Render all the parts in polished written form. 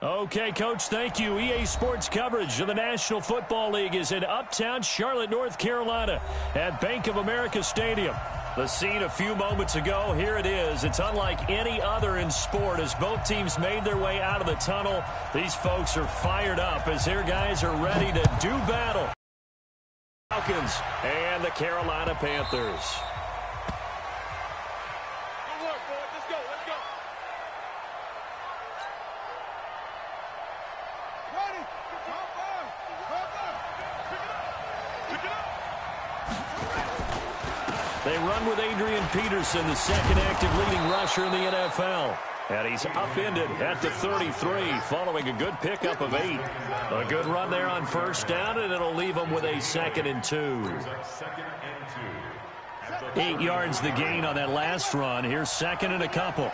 Okay, Coach, thank you. EA Sports coverage of the National Football League is in uptown Charlotte, North Carolina at Bank of America Stadium. The scene a few moments ago, here it is. It's unlike any other in sport as both teams made their way out of the tunnel. These folks are fired up as their guys are ready to do battle. Falcons and the Carolina Panthers. They run with Adrian Peterson, the second active leading rusher in the NFL. And he's upended at the 33 following a good pickup of 8. A good run there on first down, and it'll leave him with a 2nd and 2. 8 yards the gain on that last run. Here's 2nd and a couple.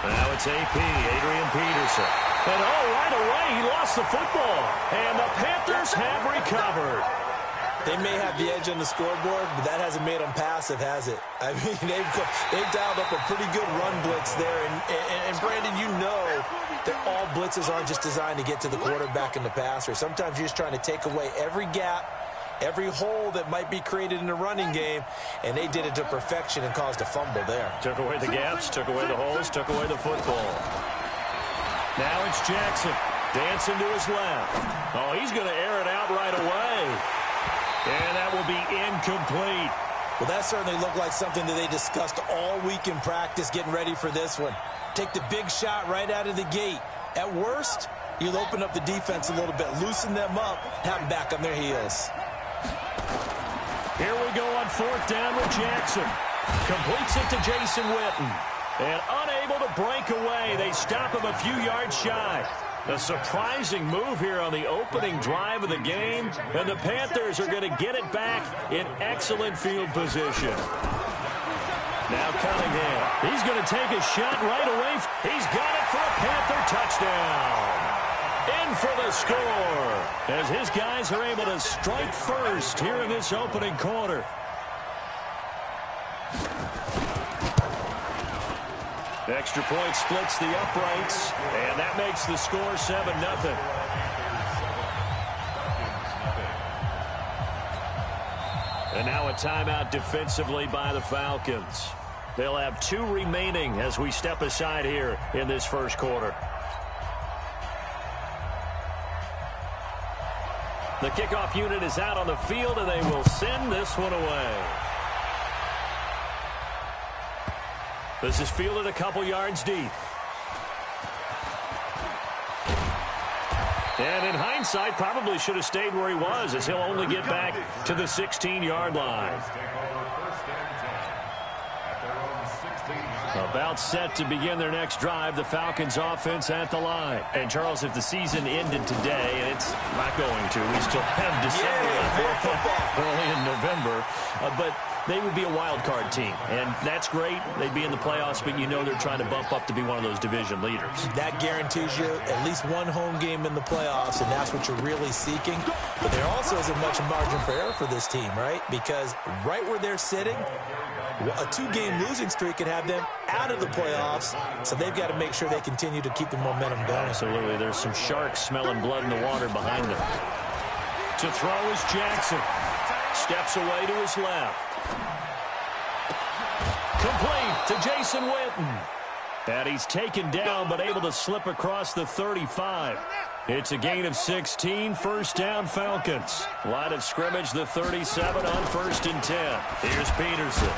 Now it's AP, Adrian Peterson. And right away, he lost the football. And the Panthers have recovered. They may have the edge on the scoreboard, but that hasn't made them passive, has it? I mean, they've dialed up a pretty good run blitz there. And Brandon, you know that all blitzes aren't just designed to get to the quarterback and the passer. Sometimes you're just trying to take away every gap, every hole that might be created in the running game, and they did it to perfection and caused a fumble there. Took away the gaps, took away the holes, took away the football. Now it's Jackson, dancing to his left. Oh, he's going to air it out right away. And that will be incomplete. Well, that certainly looked like something that they discussed all week in practice getting ready for this one. Take the big shot right out of the gate. At worst, you'll open up the defense a little bit, loosen them up, have them back on their heels. Here we go on 4th down with Jackson. Completes it to Jason Witten. And unable to break away, they stop him a few yards shy. A surprising move here on the opening drive of the game. And the Panthers are going to get it back in excellent field position. Now Cunningham. He's going to take a shot right away. He's got it for a Panther touchdown. In for the score as his guys are able to strike first here in this opening quarter. Extra point splits the uprights, and that makes the score 7-0. And now a timeout defensively by the Falcons. They'll have 2 remaining as we step aside here in this first quarter. The kickoff unit is out on the field, and they will send this one away. This is fielded a couple yards deep. And in hindsight, probably should have stayed where he was, as he'll only get back to the 16-yard line. About set to begin their next drive, the Falcons offense at the line. And Charles, if the season ended today, and it's not going to, we still have December early in November, but they would be a wild card team, and that's great. They'd be in the playoffs, but you know they're trying to bump up to be one of those division leaders. That guarantees you at least one home game in the playoffs, and that's what you're really seeking. But there also isn't much margin for error for this team, right? Because right where they're sitting, a 2-game losing streak can have them out of the playoffs, so they've got to make sure they continue to keep the momentum going. Absolutely. There's some sharks smelling blood in the water behind them. To throw is Jackson. Steps away to his left. Complete to Jason Witten. And he's taken down but able to slip across the 35. It's a gain of 16, first down Falcons. Line of scrimmage, the 37 on 1st and 10. Here's Peterson.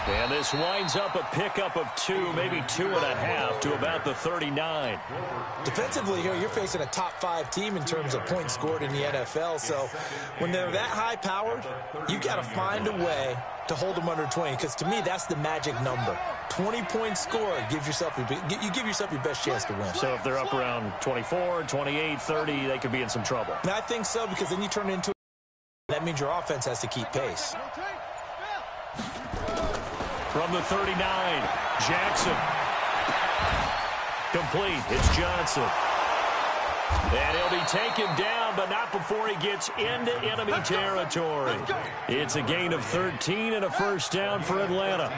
And this winds up a pickup of 2, maybe 2.5 to about the 39. Defensively here, you're facing a top 5 team in terms of points scored in the NFL. So when they're that high powered, you got to find a way to hold them under 20. Because to me, that's the magic number. 20 points scored, you give yourself your best chance to win. So if they're up around 24, 28, 30, they could be in some trouble. And I think so, because then you turn it into that means your offense has to keep pace. From the 39, Jackson. Complete. It's Johnson. And he'll be taken down, but not before he gets into enemy territory. It's a gain of 13 and a first down for Atlanta.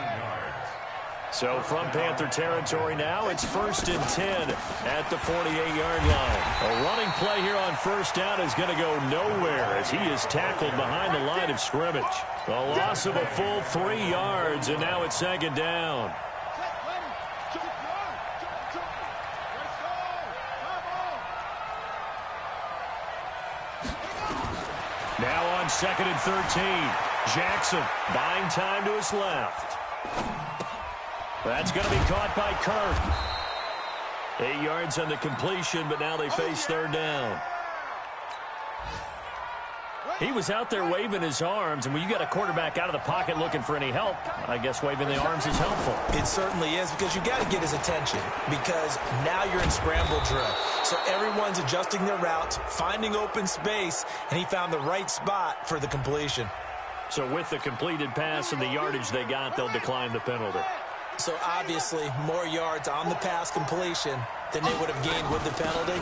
So from Panther territory now, it's 1st and 10 at the 48-yard line. A running play here on first down is going to go nowhere as he is tackled behind the line of scrimmage. A loss of a full 3 yards, and now it's 2nd down. Now on 2nd and 13. Jackson buying time to his left. That's going to be caught by Kirk. 8 yards on the completion, but now they face 3rd down. He was out there waving his arms, and when you got a quarterback out of the pocket looking for any help, I guess waving the arms is helpful. It certainly is, because you got to get his attention, because now you're in scramble drill. So everyone's adjusting their routes, finding open space, and he found the right spot for the completion. So with the completed pass and the yardage they got, they'll decline the penalty. So obviously more yards on the pass completion than they would have gained with the penalty.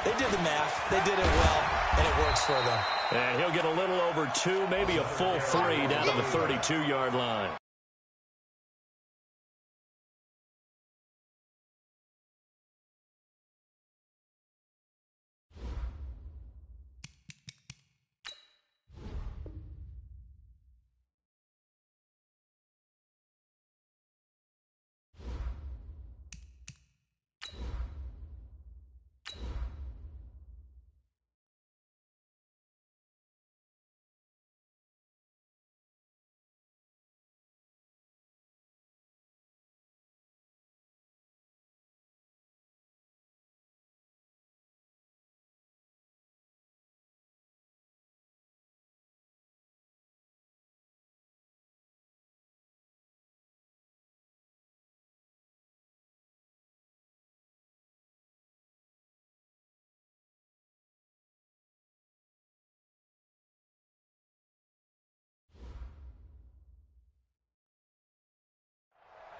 They did the math. They did it well, and it works for them. And he'll get a little over 2, maybe a full 3 down to the 32-yard line.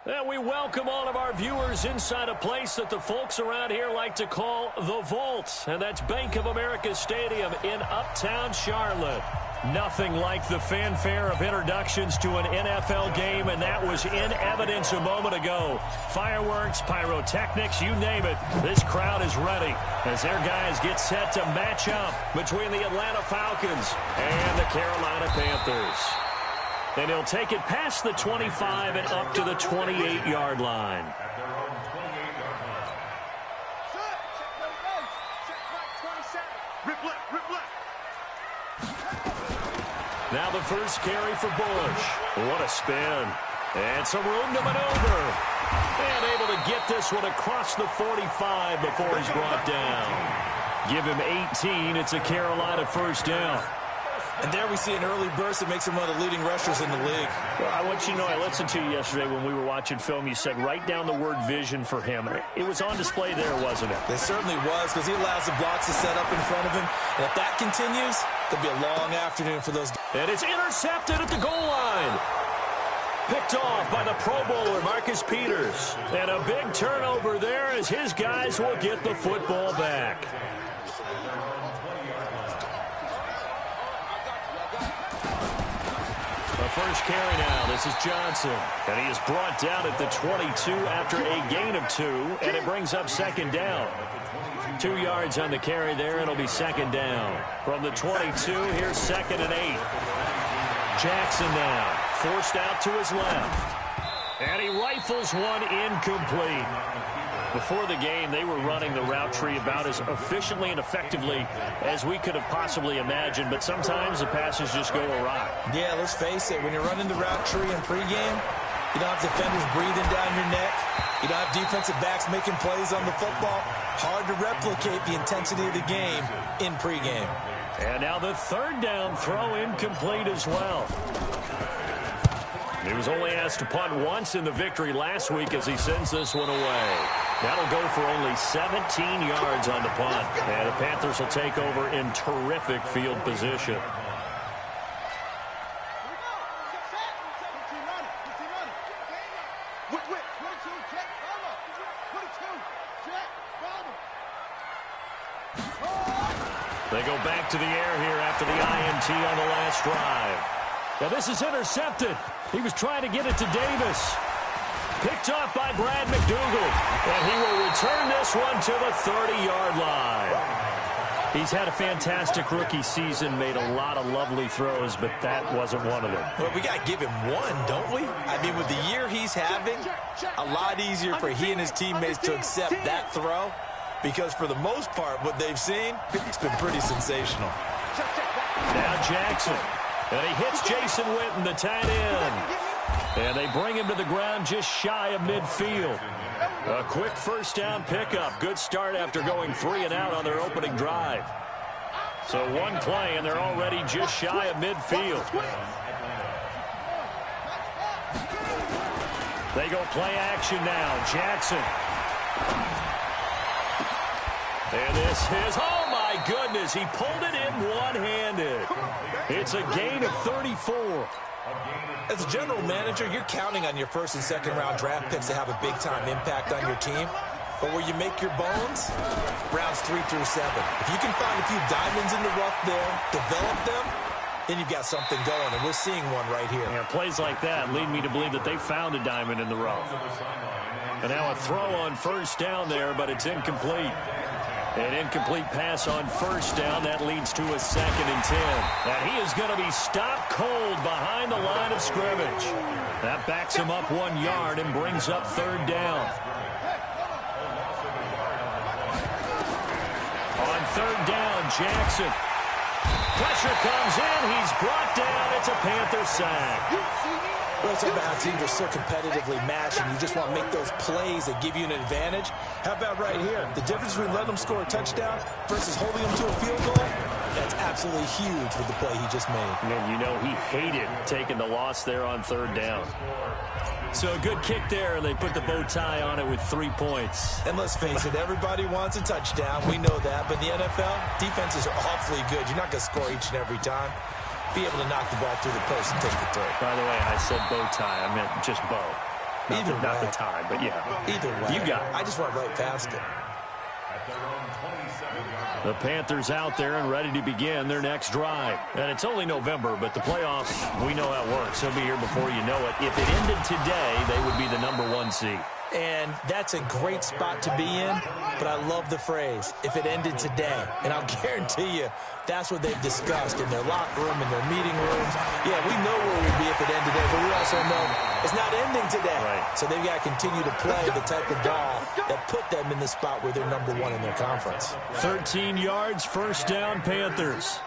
And we welcome all of our viewers inside a place that the folks around here like to call the Vault. And that's Bank of America Stadium in Uptown Charlotte. Nothing like the fanfare of introductions to an NFL game, and that was in evidence a moment ago. Fireworks, pyrotechnics, you name it. This crowd is ready as their guys get set to match up between the Atlanta Falcons and the Carolina Panthers. And he'll take it past the 25 and up to the 28-yard line. Now the first carry for Bush. What a spin. And some room to maneuver. And able to get this one across the 45 before he's brought down. Give him 18. It's a Carolina first down. And there we see an early burst that makes him one of the leading rushers in the league. Well, I want you to know, I listened to you yesterday when we were watching film. You said write down the word vision for him. It was on display there, wasn't it? It certainly was, because he allows the blocks to set up in front of him. And if that continues, there'll be a long afternoon for those guys. And it's intercepted at the goal line. Picked off by the Pro Bowler, Marcus Peters. And a big turnover there as his guys will get the football back. First carry now. This is Johnson. And he is brought down at the 22 after a gain of 2. And it brings up 2nd down. 2 yards on the carry there. It'll be 2nd down. From the 22, here's 2nd and 8. Jackson now. Forced out to his left. And he rifles one incomplete. Before the game, they were running the route tree about as efficiently and effectively as we could have possibly imagined, but sometimes the passes just go awry. Yeah, let's face it, when you're running the route tree in pregame, you don't have defenders breathing down your neck. You don't have defensive backs making plays on the football. Hard to replicate the intensity of the game in pregame. And now the 3rd down throw incomplete as well. He was only asked to punt once in the victory last week as he sends this one away. That'll go for only 17 yards on the punt. And the Panthers will take over in terrific field position. They go back to the air here after the INT on the last drive. Now this is intercepted. He was trying to get it to Davis. Picked off by Brad McDougal. And he will return this one to the 30-yard line. He's had a fantastic rookie season, made a lot of lovely throws, but that wasn't one of them. Well, we got to give him one, don't we? I mean, with the year he's having, a lot easier for he and his teammates to accept that throw, because for the most part, what they've seen, it's been pretty sensational. Now Jackson, and he hits Jason Witten, the tight end. And they bring him to the ground just shy of midfield. A quick first down pickup. Good start after going 3 and out on their opening drive. So one play, and they're already just shy of midfield. They go play action now. Jackson. And this is, oh my goodness, he pulled it in one-handed. It's a gain of 34. As a general manager, you're counting on your first and second round draft picks to have a big-time impact on your team. But where you make your bones, rounds 3 through 7. If you can find a few diamonds in the rough there, develop them, then you've got something going, and we're seeing one right here. Yeah, plays like that lead me to believe that they found a diamond in the rough. And now a throw on first down there, but it's incomplete. An incomplete pass on first down. That leads to a 2nd and 10. And he is going to be stopped cold behind the line of scrimmage. That backs him up 1 yard and brings up 3rd down. On 3rd down, Jackson. Pressure comes in. He's brought down. It's a Panther sack. Well, it's about how teams are so competitively matched, and you just want to make those plays that give you an advantage. How about right here? The difference between letting them score a touchdown versus holding them to a field goal, that's absolutely huge with the play he just made. And you know he hated taking the loss there on 3rd down. So a good kick there, and they put the bow tie on it with 3 points. And let's face it, everybody wants a touchdown. We know that. But in the NFL, defenses are awfully good. You're not going to score each and every time. Be able to knock the ball through the post and take the throw. By the way, I said bow tie. I meant just bow. Not the tie, but yeah. Either way. You got it. I just went right past it. The Panthers out there and ready to begin their next drive. And it's only November, but the playoffs, we know how it works. They'll be here before you know it. If it ended today, they would be the #1 seed. And that's a great spot to be in, but I love the phrase, if it ended today. And I'll guarantee you, that's what they've discussed in their locker room, in their meeting rooms. Yeah, we know where we'd be if it ended today, but we also know it's not ending today. Right. So they've got to continue to play the type of ball that put them in the spot where they're #1 in their conference. 13 yards, first down, Panthers.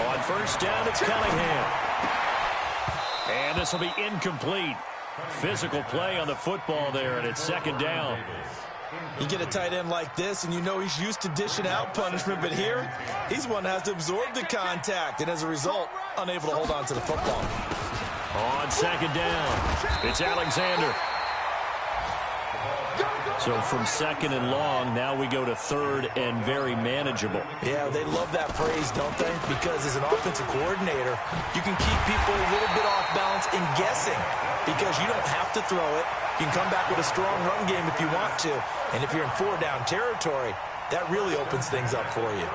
On first down, it's Cunningham. And this will be incomplete. Physical play on the football there, and it's 2nd down. You get a tight end like this, and you know he's used to dishing out punishment, but here, he's one that has to absorb the contact, and as a result, unable to hold on to the football. On 2nd down, it's Alexander. So from 2nd and long, now we go to 3rd and very manageable. Yeah, they love that phrase, don't they? Because as an offensive coordinator, you can keep people a little bit off balance and guessing because you don't have to throw it. You can come back with a strong run game if you want to. And if you're in 4-down territory, that really opens things up for you.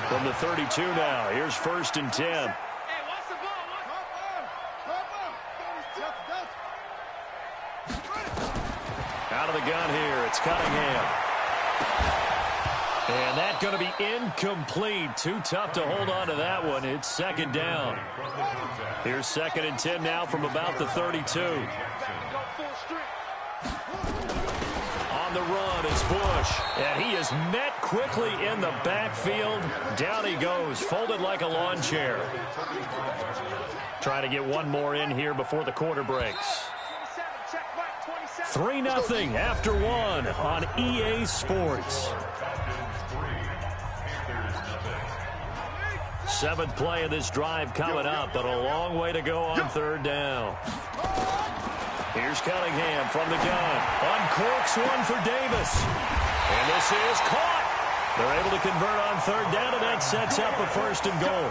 From the 32 now, here's 1st and 10. Out of the gun here, it's Cunningham. And that's going to be incomplete. Too tough to hold on to that one. It's 2nd down. Here's 2nd and 10 now from about the 32. On the run is Bush. And he is met quickly in the backfield. Down he goes, folded like a lawn chair. Trying to get one more in here before the quarter breaks. 3-0 after 1 on EA Sports. 7th play of this drive coming up, but a long way to go on 3rd down. Here's Cunningham from the gun. Uncorks one for Davis. And this is caught. They're able to convert on 3rd down, and that sets up a 1st and goal.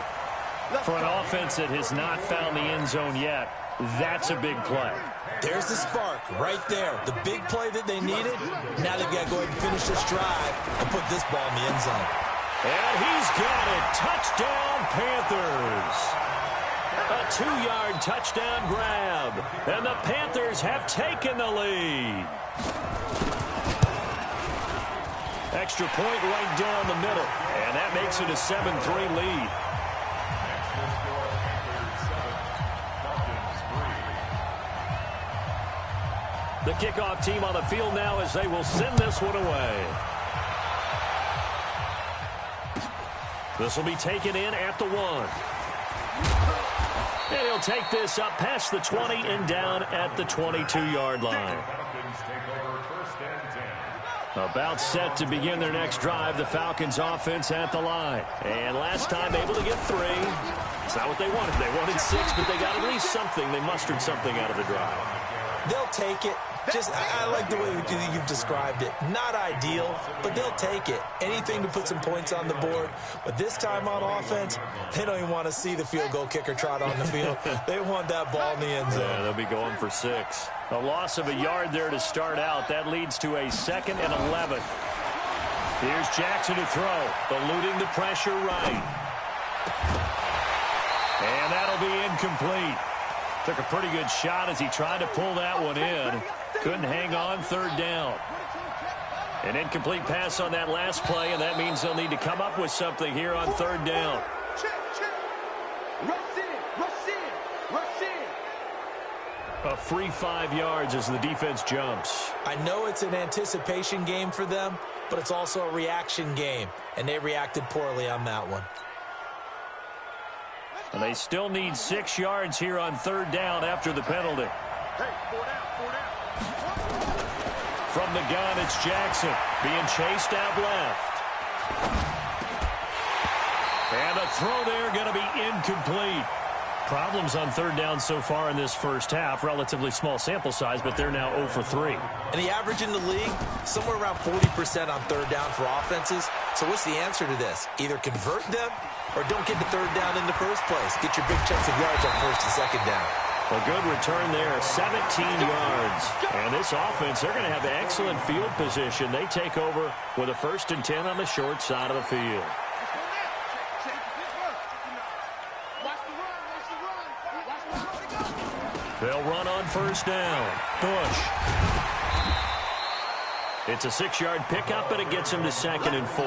For an offense that has not found the end zone yet, that's a big play. There's the spark right there. The big play that they needed. Now they've got to go ahead and finish this drive and put this ball in the end zone. And he's got it. Touchdown, Panthers. A 2-yard touchdown grab. And the Panthers have taken the lead. Extra point right down the middle. And that makes it a 7-3 lead. The kickoff team on the field now as they will send this one away. This will be taken in at the 1. And he'll take this up past the 20 and down at the 22-yard line. About set to begin their next drive, the Falcons offense at the line. And last time able to get 3. It's not what they wanted. They wanted 6, but they got at least something. They mustered something out of the drive. They'll take it. I like the way you've described it. Not ideal, but they'll take it. Anything to put some points on the board. But this time on offense, they don't even want to see the field goal kicker trot on the field. They want that ball in the end zone. Yeah, they'll be going for 6. A loss of a yard there to start out. That leads to a 2nd and 11. Here's Jackson to throw. Eluding the pressure right. And that'll be incomplete. Took a pretty good shot as he tried to pull that one in. Couldn't hang on, 3rd down. An incomplete pass on that last play, and that means they'll need to come up with something here on 3rd down. A free 5 yards as the defense jumps. I know it's an anticipation game for them, but it's also a reaction game, and they reacted poorly on that one. And they still need 6 yards here on 3rd down after the penalty. From the gun, it's Jackson being chased out left. And a throw there going to be incomplete. Problems on 3rd down so far in this first half. Relatively small sample size, but they're now 0 for 3. And the average in the league, somewhere around 40% on 3rd down for offenses. So what's the answer to this? Either convert them or don't get the 3rd down in the first place. Get your big chunks of yards on 1st and 2nd down. A good return there, 17 yards. And this offense, they're going to have excellent field position. They take over with a 1st and 10 on the short side of the field. They'll run on 1st down. Bush. It's a 6-yard pickup, but it gets him to 2nd and 4.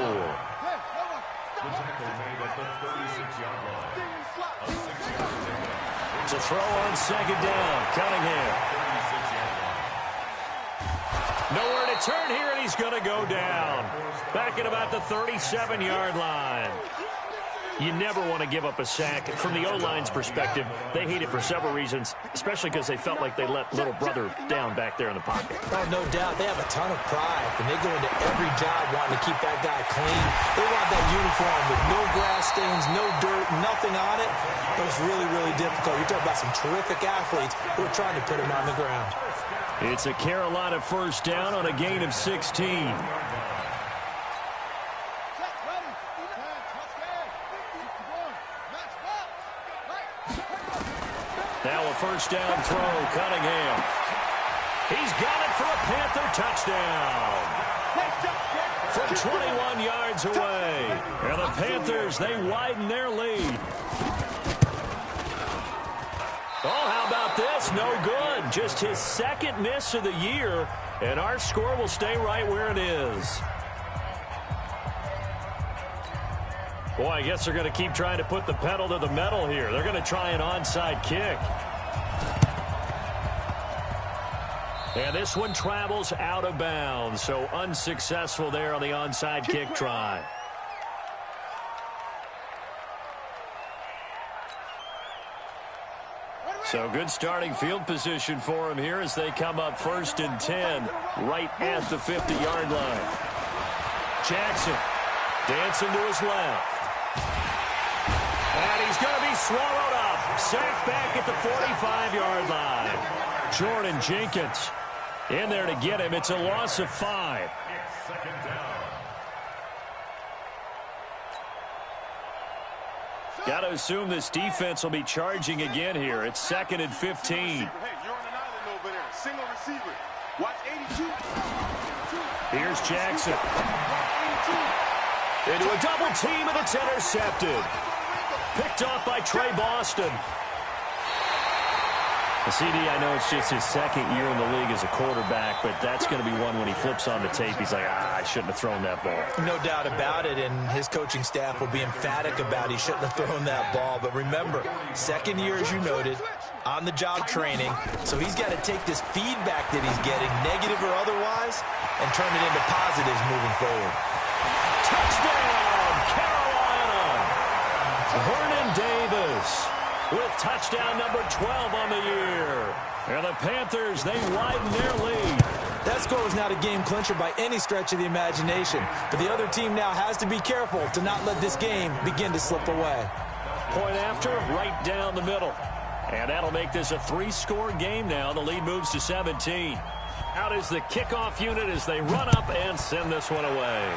It's a throw on 2nd down. Cunningham. Nowhere to turn here, and he's going to go down. Back at about the 37-yard line. You never want to give up a sack. From the O-line's perspective, they hate it for several reasons, especially because they felt like they let little brother down back there in the pocket. Oh, no doubt. They have a ton of pride, and they go into every job wanting to keep that guy clean. They want that uniform with no grass stains, no dirt, nothing on it. But it's really, really difficult. You're talking about some terrific athletes who are trying to put him on the ground. It's a Carolina 1st down on a gain of 16. Now a 1st down throw, Cunningham. He's got it for a Panther touchdown. From 21 yards away. And the Panthers, they widen their lead. Oh, how about this? No good. Just his 2nd miss of the year. And our score will stay right where it is. Boy, I guess they're going to keep trying to put the pedal to the metal here. They're going to try an onside kick. And this one travels out of bounds, so unsuccessful there on the onside kick try. So good starting field position for him here as they come up 1st and 10 right at the 50-yard line. Jackson dancing to his left. And he's going to be swallowed up. Sacked back at the 45-yard line. Jordan Jenkins in there to get him. It's a loss of 5. Got to assume this defense will be charging again here. It's 2nd and 15. Here's Jackson. Into a double team, and it's intercepted. Picked off by Trey Boston. CD, I know it's just his second year in the league as a quarterback, but that's going to be one when he flips on the tape. He's like, I shouldn't have thrown that ball. No doubt about it, and his coaching staff will be emphatic about he shouldn't have thrown that ball. But remember, second year, as you noted, on-the-job training, so he's got to take this feedback that he's getting, negative or otherwise, and turn it into positives moving forward. Touchdown, Carolina! Vernon Davis with touchdown number 12 on the year. And the Panthers, they widen their lead. That score was not a game clincher by any stretch of the imagination, but the other team now has to be careful to not let this game begin to slip away. Point after, right down the middle. And that'll make this a 3-score game now. The lead moves to 17. Out is the kickoff unit as they run up and send this one away.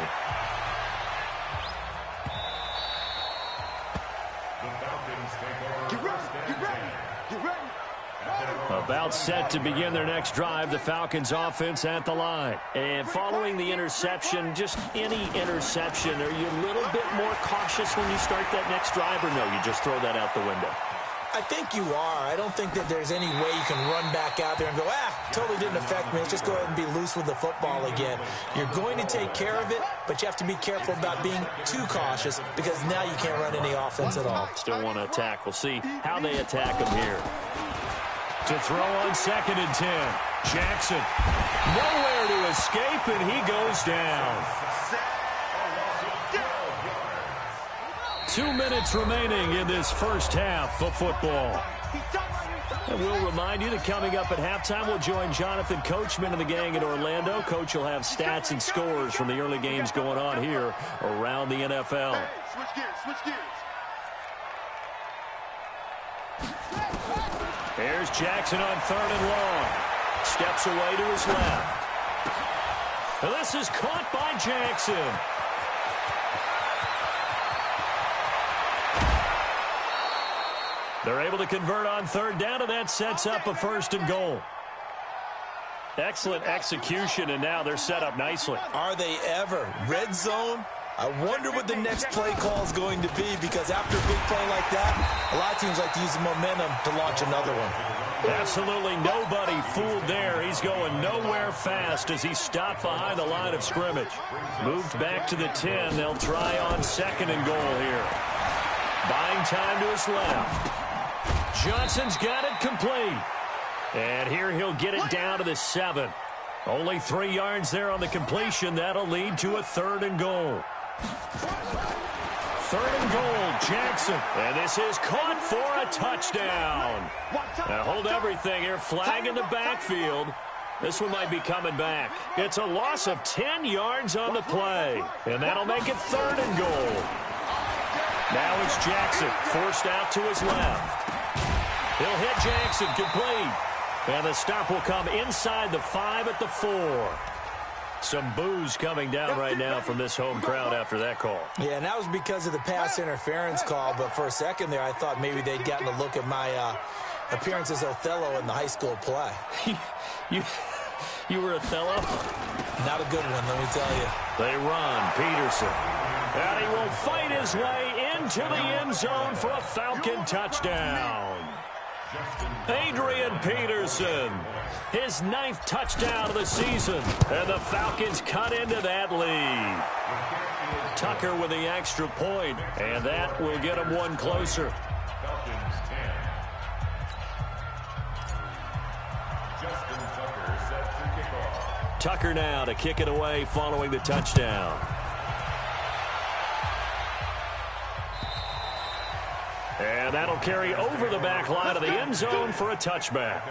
About set to begin their next drive, the Falcons offense at the line. And following the interception, just any interception, are you a little bit more cautious when you start that next drive, or no, you just throw that out the window? I think you are. I don't think that there's any way you can run back out there and go, totally didn't affect me. Let's just go ahead and be loose with the football again. You're going to take care of it, but you have to be careful about being too cautious because now you can't run any offense at all. Still want to attack. We'll see how they attack him here. To throw on 2nd and 10. Jackson, nowhere to escape, and he goes down. 2 minutes remaining in this first half of football. And we'll remind you that coming up at halftime, we'll join Jonathan Coachman and the gang in Orlando. Coach will have stats and scores from the early games going on here around the NFL. Switch gears. Here's Jackson on 3rd and long. Steps away to his left. And this is caught by Jackson. They're able to convert on 3rd down, and that sets up a 1st and goal. Excellent execution, and now they're set up nicely. Are they ever? Red zone? I wonder what the next play call is going to be, because after a big play like that, a lot of teams like to use the momentum to launch another one. Absolutely nobody fooled there. He's going nowhere fast as he stopped behind the line of scrimmage. Moved back to the 10. They'll try on 2nd and goal here. Buying time to his left. Johnson's got it complete. And here he'll get it down to the 7. Only 3 yards there on the completion. That'll lead to a 3rd and goal. 3rd and goal, Jackson. And this is caught for a touchdown. Now hold everything here. Flag in the backfield. This one might be coming back. It's a loss of 10 yards on the play. And that'll make it 3rd and goal. Now it's Jackson, forced out to his left. He'll hit Jackson, complete. And the stop will come inside the 5 at the 4. Some boos coming down right now from this home crowd after that call. Yeah, and that was because of the pass interference call. But for a second there, I thought maybe they'd gotten a look at my appearance as Othello in the high school play. You were Othello? Not a good one, let me tell you. They run. Peterson. And he will fight his way into the end zone for a Falcon touchdown. Adrian Peterson, his 9th touchdown of the season, and the Falcons cut into that lead. Tucker with the extra point, and that will get him one closer. Tucker now to kick it away following the touchdown. And that'll carry over the back line of the end zone for a touchback.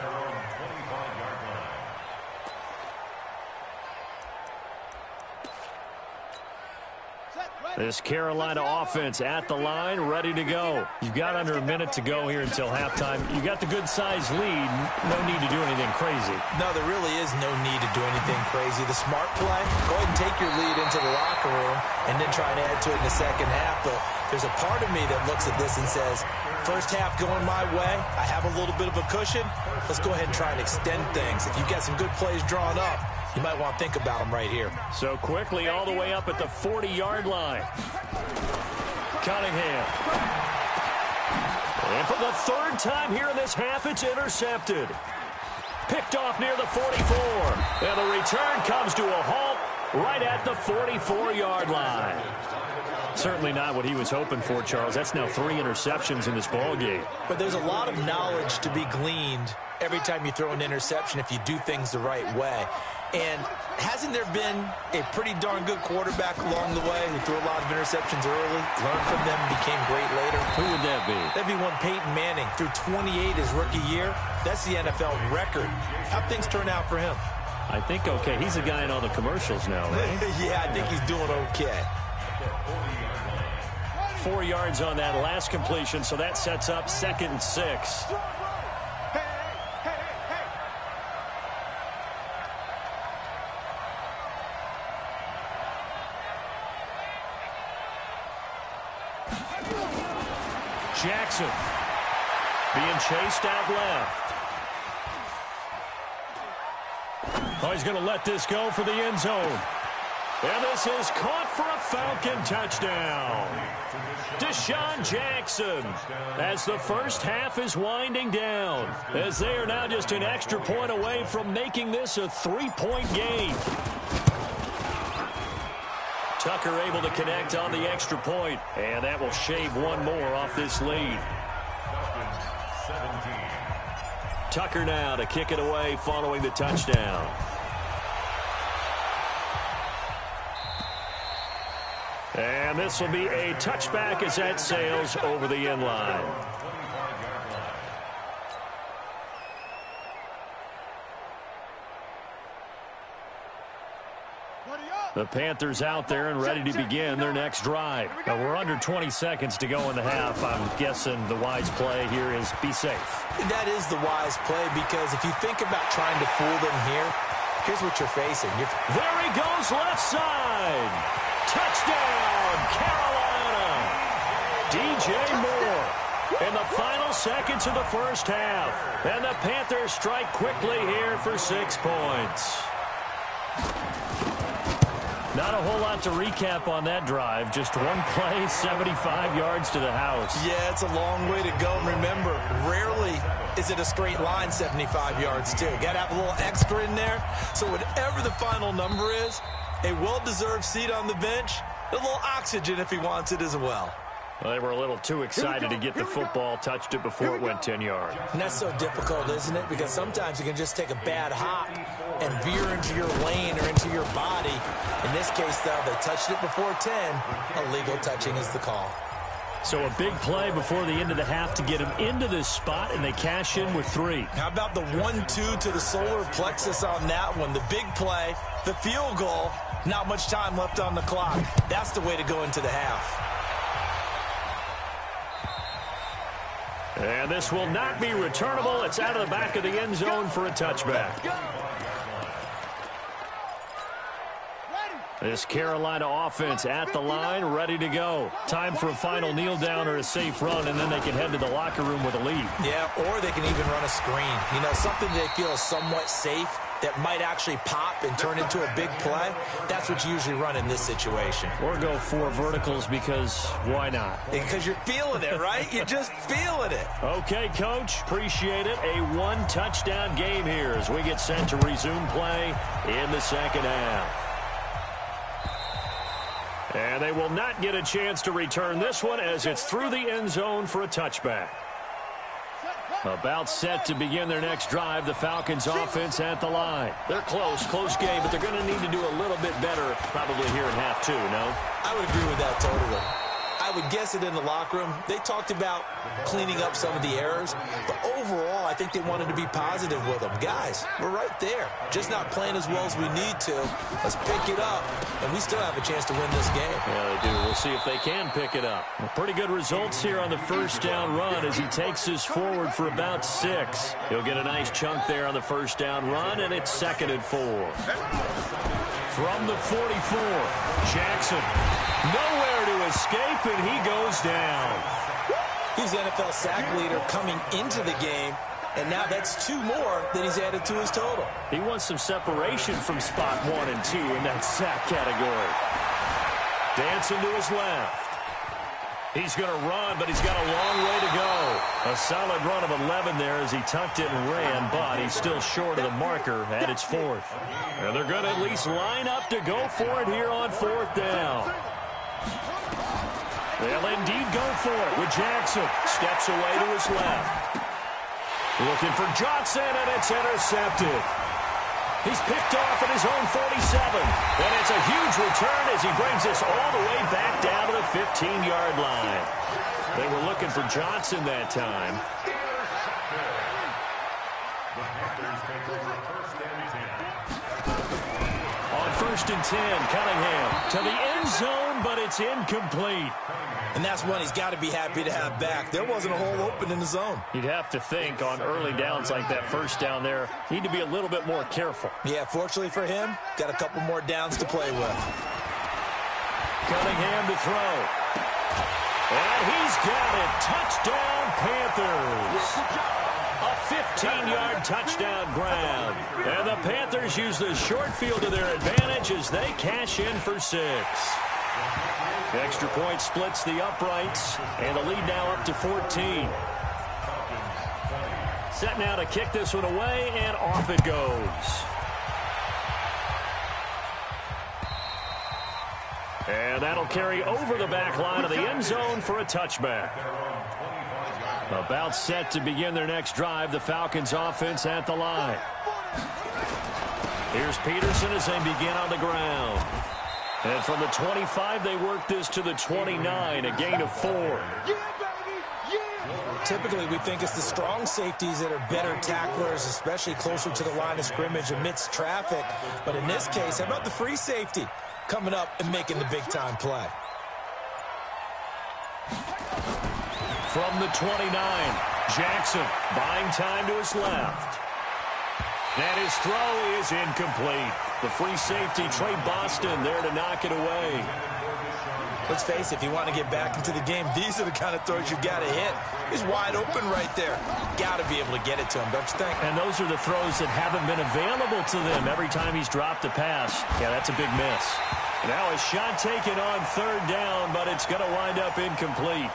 This Carolina offense at the line, ready to go. You've got under a minute to go here until halftime. You got the good-sized lead. No need to do anything crazy. No, there really is no need to do anything crazy. The smart play, go ahead and take your lead into the locker room and then try and add to it in the second half. But there's a part of me that looks at this and says, first half going my way, I have a little bit of a cushion. Let's go ahead and try and extend things. If you've got some good plays drawn up, you might want to think about them right here. So quickly all the way up at the 40-yard line. Cunningham. And for the third time here in this half, it's intercepted. Picked off near the 44. And the return comes to a halt right at the 44-yard line. Certainly not what he was hoping for, Charles. That's now 3 interceptions in this ballgame. But there's a lot of knowledge to be gleaned every time you throw an interception if you do things the right way. And hasn't there been a pretty darn good quarterback along the way who threw a lot of interceptions early, learned from them, became great later? Who would that be? That'd be one Peyton Manning. Threw 28 his rookie year. That's the NFL record. How'd things turn out for him? I think okay. He's a guy in all the commercials now, right? Yeah, I think he's doing okay. 4 yards on that last completion, so that sets up 2nd and 6. Jackson being chased out left. Oh, he's going to let this go for the end zone. And this is caught for a Falcon touchdown. Deshaun Jackson, as the first half is winding down, as they are now just an extra point away from making this a 3-point game. Tucker able to connect on the extra point, and that will shave one more off this lead. Tucker now to kick it away following the touchdown. And this will be a touchback as that sails over the end line. The Panthers out there and ready to begin their next drive. Now we're under 20 seconds to go in the half. I'm guessing the wise play here is be safe. That is the wise play, because if you think about trying to fool them here, here's what you're facing. There he goes, left side. Touchdown, Carolina. DJ Moore in the final seconds of the first half. And the Panthers strike quickly here for 6 points. Not a whole lot to recap on that drive. Just one play, 75 yards to the house. Yeah, it's a long way to go. Remember, rarely is it a straight line 75 yards, too. Got to have a little extra in there. So whatever the final number is, a well-deserved seat on the bench, a little oxygen if he wants it as well. Well, they were a little too excited to get the football, touched it before it went 10 yards. And that's so difficult, isn't it? Because sometimes you can just take a bad hop and veer into your lane or into your body. In this case, though, they touched it before 10. Illegal touching is the call. So a big play before the end of the half to get them into this spot, and they cash in with 3. How about the 1-2 to the solar plexus on that one? The big play, the field goal, not much time left on the clock. That's the way to go into the half. And this will not be returnable. It's out of the back of the end zone for a touchback. This Carolina offense at the line, ready to go. Time for a final kneel down or a safe run, and then they can head to the locker room with a lead. Yeah, or they can even run a screen. You know, something they feel is somewhat safe that might actually pop and turn into a big play. That's what you usually run in this situation. Or go 4 verticals, because why not? Because you're feeling it, right? You're just feeling it. Okay, Coach. Appreciate it. A 1-touchdown game here as we get set to resume play in the second half. And they will not get a chance to return this one as it's through the end zone for a touchback. About set to begin their next drive, the Falcons offense at the line. They're close game, but they're going to need to do a little bit better probably here in half 2, no? I would agree with that totally. I would guess it in the locker room. They talked about cleaning up some of the errors, but overall, I think they wanted to be positive with them. Guys, we're right there. Just not playing as well as we need to. Let's pick it up, and we still have a chance to win this game. Yeah, they do. We'll see if they can pick it up. Well, pretty good results here on the first down run as he takes this forward for about 6. He'll get a nice chunk there on the first down run, and it's 2nd and 4. From the 44, Jackson nowhere to escape, and he goes down. He's the NFL sack leader coming into the game, and now that's 2 more that he's added to his total. He wants some separation from spot 1 and 2 in that sack category. Dancing to his left. He's going to run, but he's got a long way to go. A solid run of 11 there as he tucked it and ran, but he's still short of the marker at its 4th. And they're going to at least line up to go for it here on 4th down. They'll indeed go for it with Jackson. Steps away to his left. Looking for Johnson, and it's intercepted. He's picked off at his own 47. And it's a huge return as he brings us all the way back down to the 15-yard line. They were looking for Johnson that time. On 1st and 10, Cunningham to the end zone, but it's incomplete. And that's one he's got to be happy to have back. There wasn't a hole open in the zone. You'd have to think on early downs like that, first down there, need to be a little bit more careful. Yeah, fortunately for him, got a couple more downs to play with. Cunningham to throw. And he's got it. Touchdown, Panthers. A 15-yard touchdown grab. And the Panthers use the short field to their advantage as they cash in for 6. The extra point splits the uprights, and the lead now up to 14. Set now to kick this one away, and off it goes. And that'll carry over the back line of the end zone for a touchback. About set to begin their next drive, the Falcons offense at the line. Here's Peterson as they begin on the ground. And from the 25, they work this to the 29, a gain of 4. Typically, we think it's the strong safeties that are better tacklers, especially closer to the line of scrimmage amidst traffic. But in this case, how about the free safety coming up and making the big-time play? From the 29, Jackson buying time to his left. And his throw is incomplete. The free safety, Trey Boston, there to knock it away. Let's face it, if you want to get back into the game, these are the kind of throws you got to hit. He's wide open right there. Got to be able to get it to him, don't you think? And those are the throws that haven't been available to them every time he's dropped a pass. Yeah, that's a big miss. Now a shot taken on 3rd down, but it's going to wind up incomplete.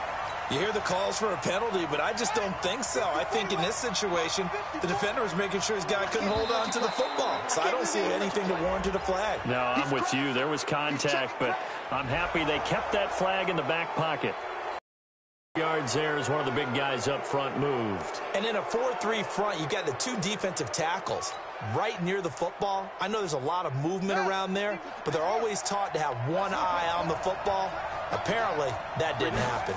You hear the calls for a penalty, but I just don't think so. I think in this situation, the defender was making sure his guy couldn't hold on to the football. So I don't see anything to warrant a flag. No, I'm with you. There was contact, but I'm happy they kept that flag in the back pocket. Yards there as one of the big guys up front moved. And in a 4-3 front, you've got the 2 defensive tackles right near the football. I know there's a lot of movement around there, but they're always taught to have one eye on the football. Apparently, that didn't happen.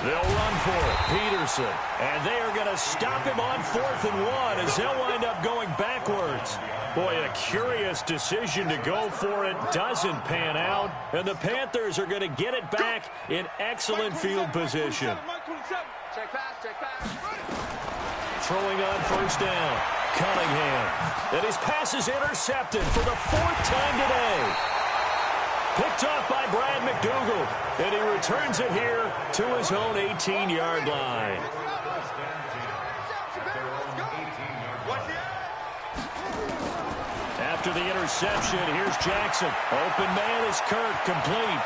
They'll run for it. Peterson. And they are going to stop him on 4th and 1 as they'll wind up going backwards. Boy, a curious decision to go for it. Doesn't pan out. And the Panthers are going to get it back in excellent field position. Throwing on 1st down. Cunningham. And his pass is intercepted for the 4th time today. Picked off by Brad McDougal, and he returns it here to his own 18-yard line. After the interception, here's Jackson. Open man is Kirk, complete.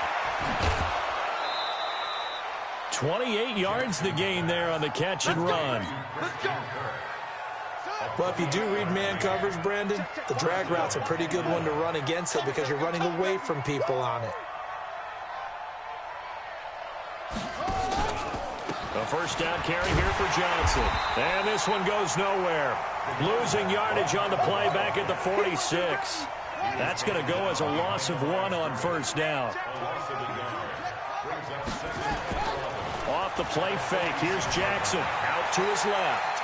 28 yards the gain there on the catch and run. Well, if you do read man coverage, Brandon, the drag route's a pretty good one to run against it because you're running away from people on it. A 1st down carry here for Johnson. And this one goes nowhere. Losing yardage on the play back at the 46. That's going to go as a loss of 1 on 1st down. Off the play fake. Here's Jackson out to his left.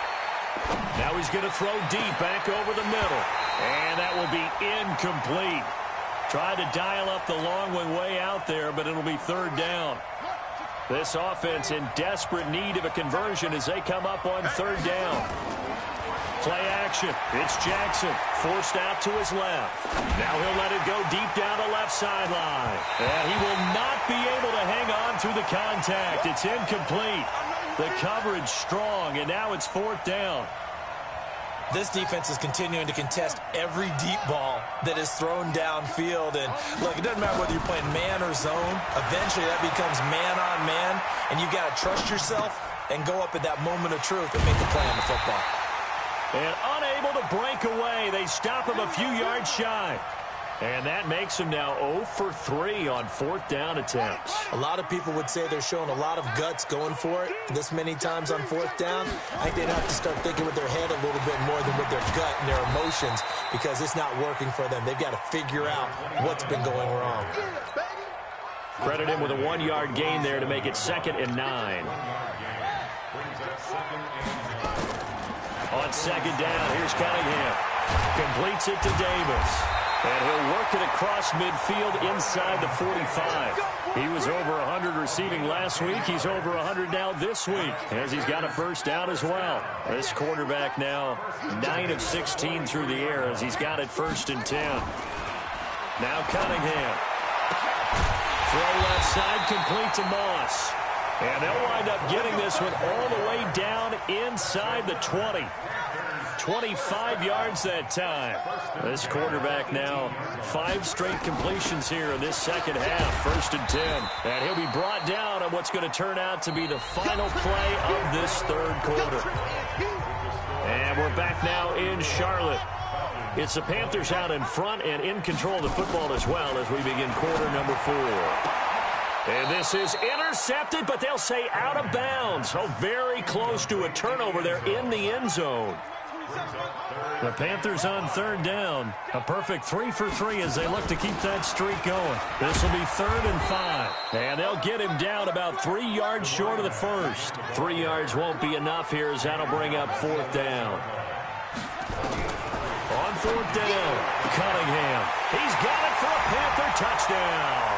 Now he's going to throw deep back over the middle. And that will be incomplete. Tried to dial up the long one way out there, but it'll be 3rd down. This offense in desperate need of a conversion as they come up on 3rd down. Play action. It's Jackson forced out to his left. Now he'll let it go deep down the left sideline. And he will not be able to hang on through the contact. It's incomplete. The coverage strong, and now it's 4th down. This defense is continuing to contest every deep ball that is thrown downfield. And, look, it doesn't matter whether you're playing man or zone. Eventually, that becomes man on man, and you've got to trust yourself and go up at that moment of truth and make a play on the football. And unable to break away. They stop him a few yards shy. And that makes him now 0 for 3 on 4th down attempts. A lot of people would say they're showing a lot of guts going for it this many times on 4th down. I think they'd have to start thinking with their head a little bit more than with their gut and their emotions, because it's not working for them. They've got to figure out what's been going wrong. Credit him with a 1-yard gain there to make it 2nd and 9. On 2nd down, here's Cunningham. Completes it to Davis. And he'll work it across midfield inside the 45. He was over 100 receiving last week. He's over 100 now this week, as he's got a first down as well. This quarterback now 9 of 16 through the air as he's got it 1st and 10. Now Cunningham. Throw left side, complete to Moss. And they'll wind up getting this one all the way down inside the 20. 25 yards that time. This quarterback now 5 straight completions here in this second half. 1st and 10. And he'll be brought down on what's going to turn out to be the final play of this 3rd quarter. And we're back now in Charlotte. It's the Panthers out in front and in control of the football as well as we begin quarter number 4. And this is intercepted, but they'll say out of bounds. So very close to a turnover there in the end zone. The Panthers on 3rd down. A perfect 3 for 3 as they look to keep that streak going. This will be 3rd and 5. And they'll get him down about 3 yards short of the first. 3 yards won't be enough here as that'll bring up 4th down. On 4th down, Cunningham. He's got it for a Panther touchdown.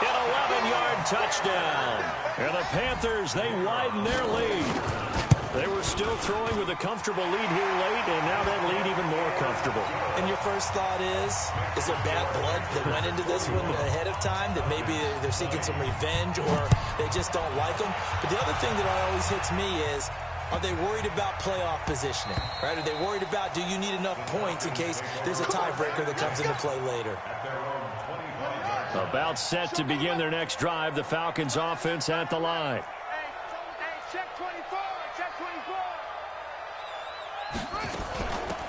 An 11-yard touchdown. And the Panthers, they widen their lead. They were still throwing with a comfortable lead here late, and now that lead even more comfortable. And your first thought is there bad blood that went into this one ahead of time, that maybe they're seeking some revenge or they just don't like them? But the other thing that always hits me is, are they worried about playoff positioning, right? Are they worried about, do you need enough points in case there's a tiebreaker that comes into play later? About set to begin their next drive, the Falcons offense at the line.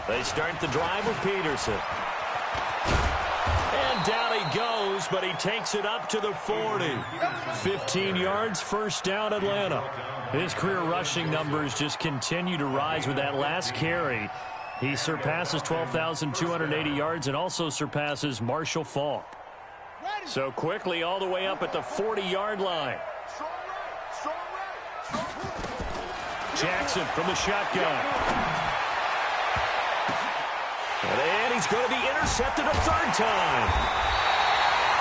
They start the drive with Peterson. And down he goes, but he takes it up to the 40. 15 yards, 1st down Atlanta. His career rushing numbers just continue to rise with that last carry. He surpasses 12,280 yards and also surpasses Marshall Faulk. So quickly all the way up at the 40-yard line. Jackson from the shotgun. And he's going to be intercepted a 3rd time.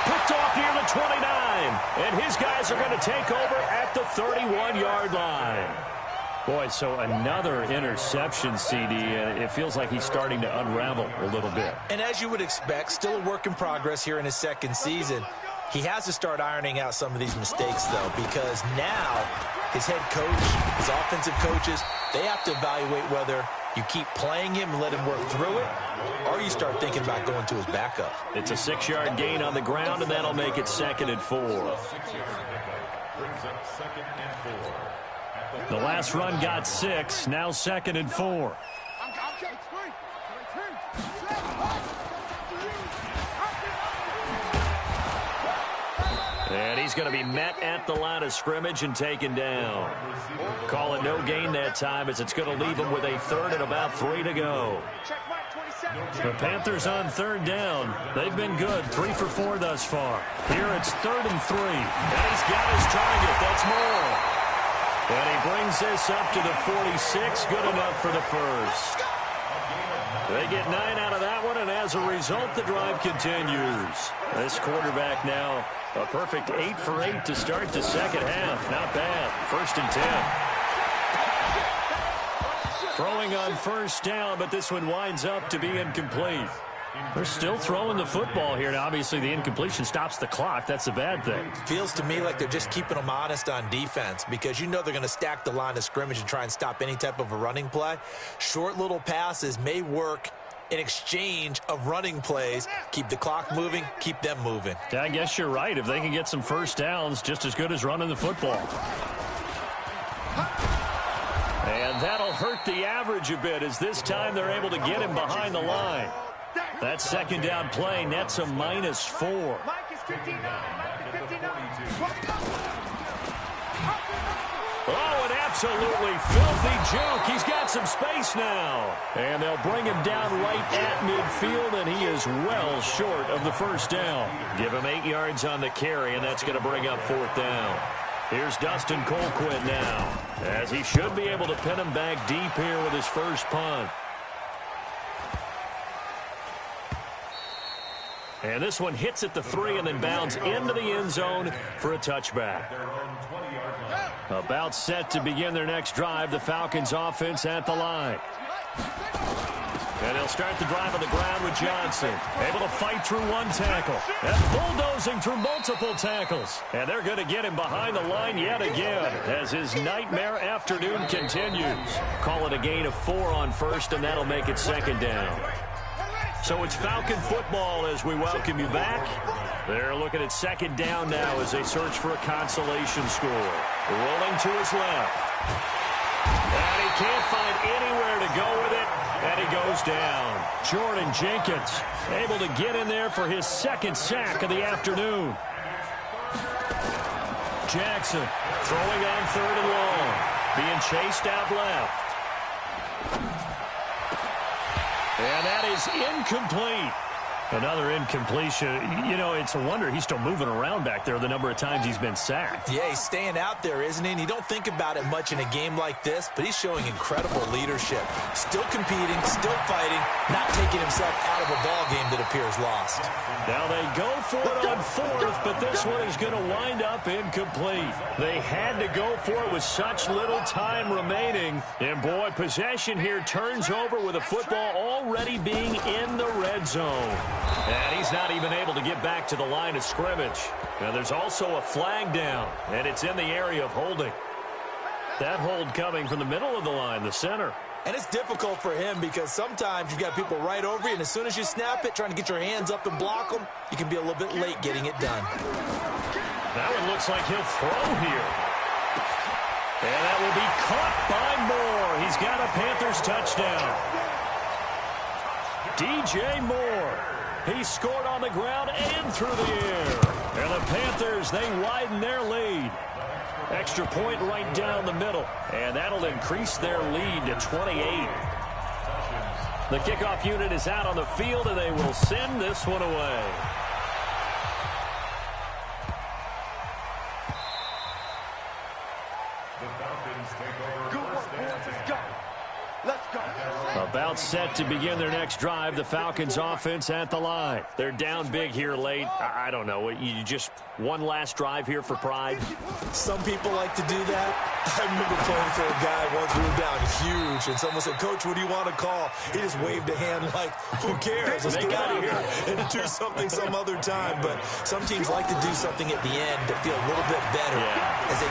Picked off near the 29. And his guys are going to take over at the 31-yard line. Boy, so another interception, CD, and it feels like he's starting to unravel a little bit. And as you would expect, still a work in progress here in his 2nd season. He has to start ironing out some of these mistakes, though, because now his head coach, his offensive coaches, they have to evaluate whether you keep playing him and let him work through it, or you start thinking about going to his backup. It's a 6-yard gain on the ground, and that'll make it 2nd and 4. The last run got 6, now 2nd and 4. And he's going to be met at the line of scrimmage and taken down. Call it no gain that time as it's going to leave him with a 3rd and about 3 to go. The Panthers on 3rd down. They've been good, 3 for 4 thus far. Here it's 3rd and 3. And he's got his target. That's more. And he brings this up to the 46. Good enough for the first. They get 9 out of that one, and as a result, the drive continues. This quarterback now a perfect 8 for 8 to start the second half. Not bad. 1st and 10. Throwing on 1st down, but this one winds up to be incomplete. They're still throwing the football here. Now, obviously, the incompletion stops the clock. That's a bad thing. Feels to me like they're just keeping them honest on defense because you know they're going to stack the line of scrimmage and try and stop any type of a running play. Short little passes may work in exchange of running plays. Keep the clock moving, keep them moving. Yeah, I guess you're right. If they can get some 1st downs, just as good as running the football. And that'll hurt the average a bit as this time they're able to get him behind the line. That second down play nets a -4. Oh, an absolutely filthy juke. He's got some space now. And they'll bring him down right at midfield, and he is well short of the first down. Give him 8 yards on the carry, and that's going to bring up 4th down. Here's Dustin Colquitt now, as he should be able to pin him back deep here with his first punt. And this one hits at the 3 and then bounds into the end zone for a touchback. About set to begin their next drive, the Falcons offense at the line. And they'll start the drive on the ground with Johnson. Able to fight through one tackle. And bulldozing through multiple tackles. And they're going to get him behind the line yet again as his nightmare afternoon continues. Call it a gain of 4 on first, and that'll make it 2nd down. So it's Falcon football as we welcome you back. They're looking at 2nd down now as they search for a consolation score. Rolling to his left. And he can't find anywhere to go with it. And he goes down. Jordan Jenkins able to get in there for his 2nd sack of the afternoon. Jackson throwing on 3rd and long. Being chased out left. And that is incomplete. Another incompletion. You know, it's a wonder he's still moving around back there the number of times he's been sacked. Yeah, he's staying out there, isn't he? And you don't think about it much in a game like this, but he's showing incredible leadership. Still competing, still fighting, not taking himself out of a ball game that appears lost. Now they go for it on 4th, but this one is going to wind up incomplete. They had to go for it with such little time remaining. And boy, possession here turns over with a football already being in the red zone. And he's not even able to get back to the line of scrimmage. Now there's also a flag down, and it's in the area of holding. That hold coming from the middle of the line, the center. And it's difficult for him because sometimes you've got people right over you, and as soon as you snap it, trying to get your hands up and block them, you can be a little bit late getting it done. That one looks like he'll throw here. And that will be caught by Moore. He's got a Panthers touchdown. DJ Moore. He scored on the ground and through the air. And the Panthers, they widen their lead. Extra point right down the middle. And that'll increase their lead to 28. The kickoff unit is out on the field, and they will send this one away. About set to begin their next drive, the Falcons offense at the line. They're down big here late. I don't know. You just one last drive here for pride? Some people like to do that. I remember playing for a guy once we were down huge, and someone said, "Coach, what do you want to call?" He just waved a hand like, who cares? Let's get out of here and do something some other time. But some teams like to do something at the end to feel a little bit better as they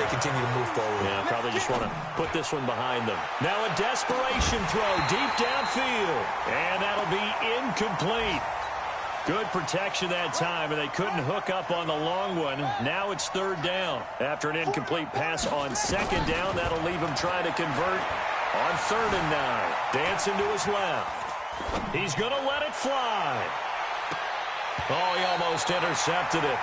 continue to move forward. Yeah, probably just want to put this one behind them. Now a desperation throw deep downfield, and that'll be incomplete. Good protection that time, and they couldn't hook up on the long one. Now it's 3rd down. After an incomplete pass on 2nd down, that'll leave him trying to convert on 3rd and 9. Dancing to his left. He's going to let it fly. Oh, he almost intercepted it.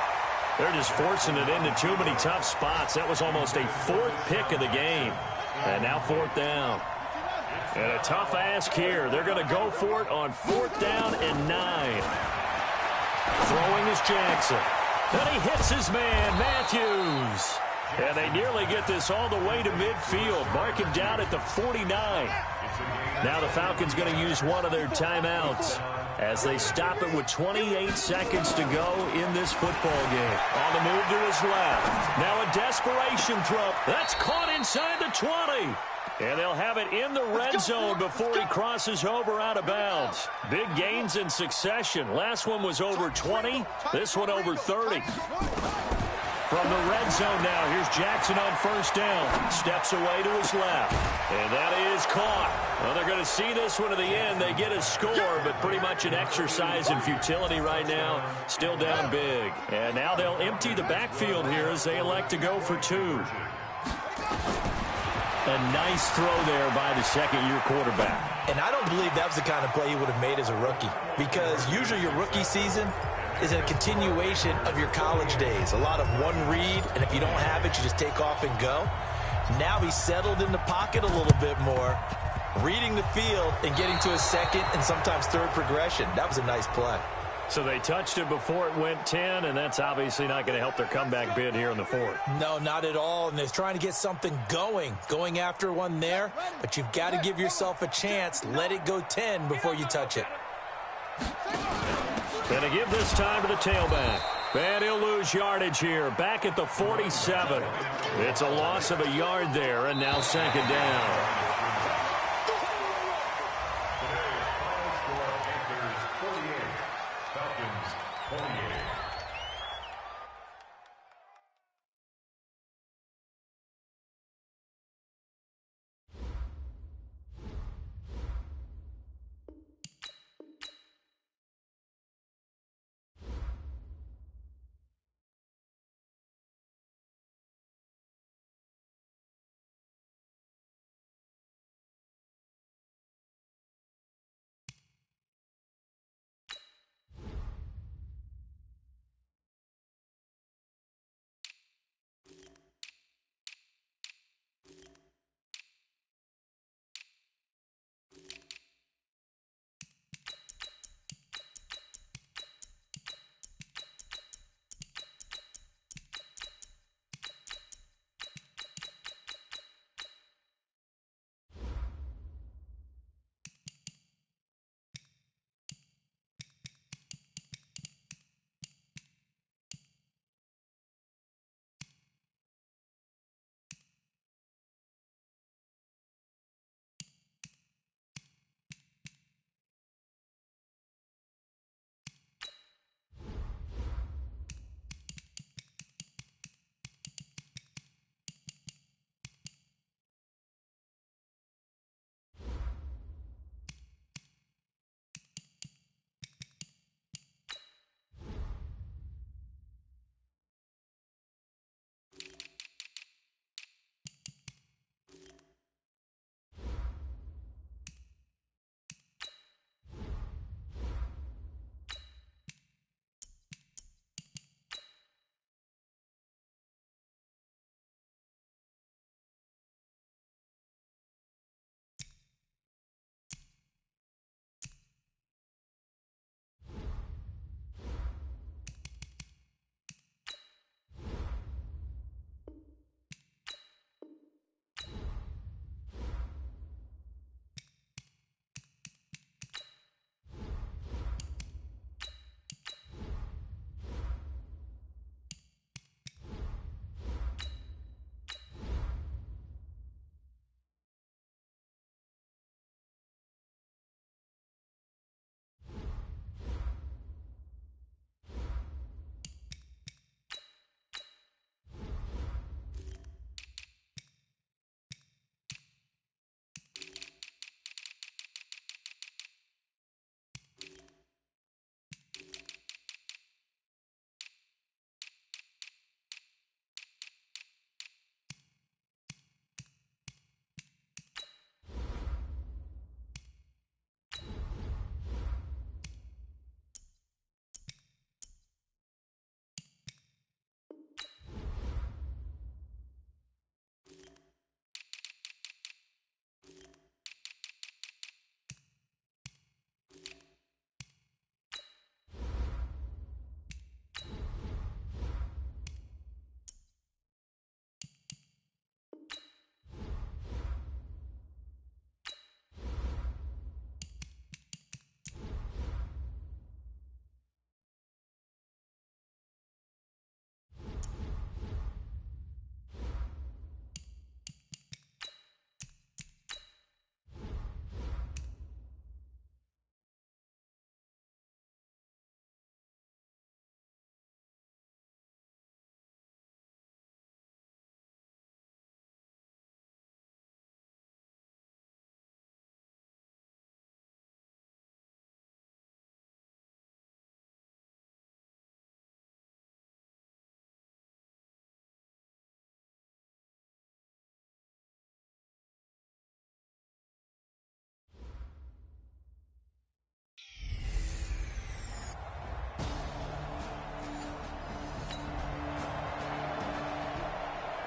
They're just forcing it into too many tough spots. That was almost a 4th pick of the game. And now 4th down. And a tough ask here. They're going to go for it on 4th down and 9. Throwing is Jackson. Then he hits his man, Matthews. And they nearly get this all the way to midfield. Mark him down at the 49. Now the Falcons going to use one of their timeouts as they stop it with 28 seconds to go in this football game. On the move to his left. Now a desperation throw. That's caught inside the 20. And they'll have it in the red zone before he crosses over out of bounds. Big gains in succession. Last one was over 20. This one over 30. From the red zone now, here's Jackson on 1st down. Steps away to his left. And that is caught. Well, they're going to see this one to the end. They get a score, but pretty much an exercise in futility right now. Still down big. And now they'll empty the backfield here as they elect to go for 2. A nice throw there by the second-year quarterback. And I don't believe that was the kind of play he would have made as a rookie, because usually your rookie season is a continuation of your college days. A lot of one read, and if you don't have it, you just take off and go. Now he's settled in the pocket a little bit more, reading the field and getting to a second and sometimes third progression. That was a nice play. So they touched it before it went 10, and that's obviously not going to help their comeback bid here in the fourth. No, not at all, and they're trying to get something going after one there, but you've got to give yourself a chance. Let it go 10 before you touch it. Going to give this time to the tailback. And he'll lose yardage here. Back at the 47. It's a loss of a yard there, and now second down.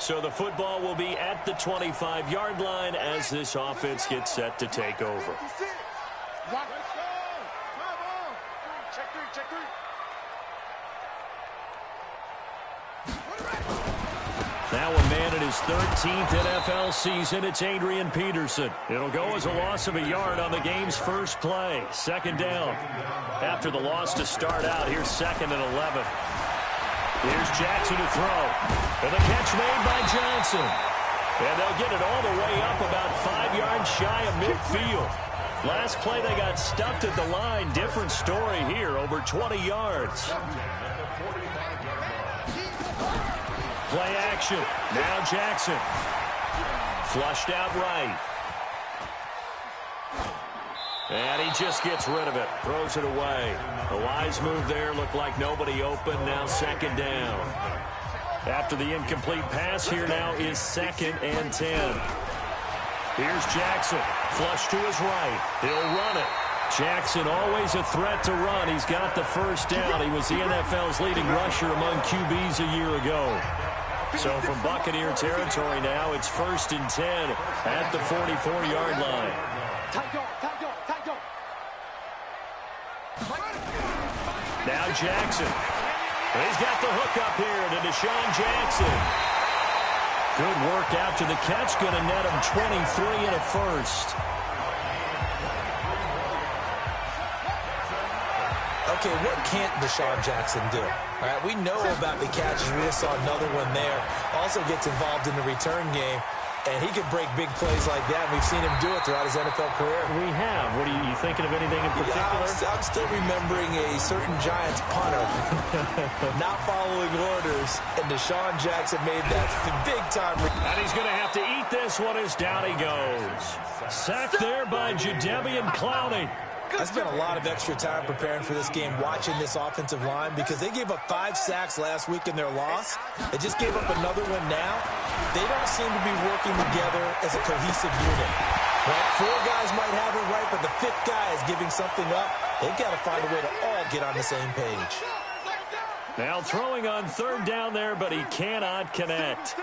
So the football will be at the 25-yard line as this offense gets set to take over. Now a man in his 13th NFL season, it's Adrian Peterson. It'll go as a loss of a yard on the game's first play. Second down. After the loss to start out, here's 2nd and 11. Here's Jackson to throw. And the catch made by Johnson. And they'll get it all the way up about 5 yards shy of midfield. Last play they got stuffed at the line. Different story here, over 20 yards. Play action. Now Jackson. Flushed out right. And he just gets rid of it. Throws it away. A wise move there. Looked like nobody open. Now 2nd down. After the incomplete pass, here now is 2nd and 10. Here's Jackson. Flush to his right. He'll run it. Jackson always a threat to run. He's got the first down. He was the NFL's leading rusher among QBs a year ago. So from Buccaneer territory now, it's 1st and 10 at the 44-yard line. Now Jackson. He's got the hook up here to Deshaun Jackson. Good work after the catch. Going to net him 23 and a first. Okay, what can't Deshaun Jackson do? All right, we know about the catches. We just saw another one there. Also gets involved in the return game, and he can break big plays like that. We've seen him do it throughout his NFL career. We have. What are you thinking of anything in particular? Yeah, I'm still remembering a certain Giants punter not following orders, and Deshaun Jackson made that big-time. And he's going to have to eat this one as down he goes. Sacked there by Jadeveon Clowney. I spent a lot of extra time preparing for this game, watching this offensive line, because they gave up 5 sacks last week in their loss. They just gave up another one now. They don't seem to be working together as a cohesive unit. Right? 4 guys might have it right, but the 5th guy is giving something up. They've got to find a way to all get on the same page. Now throwing on 3rd down there, but he cannot connect.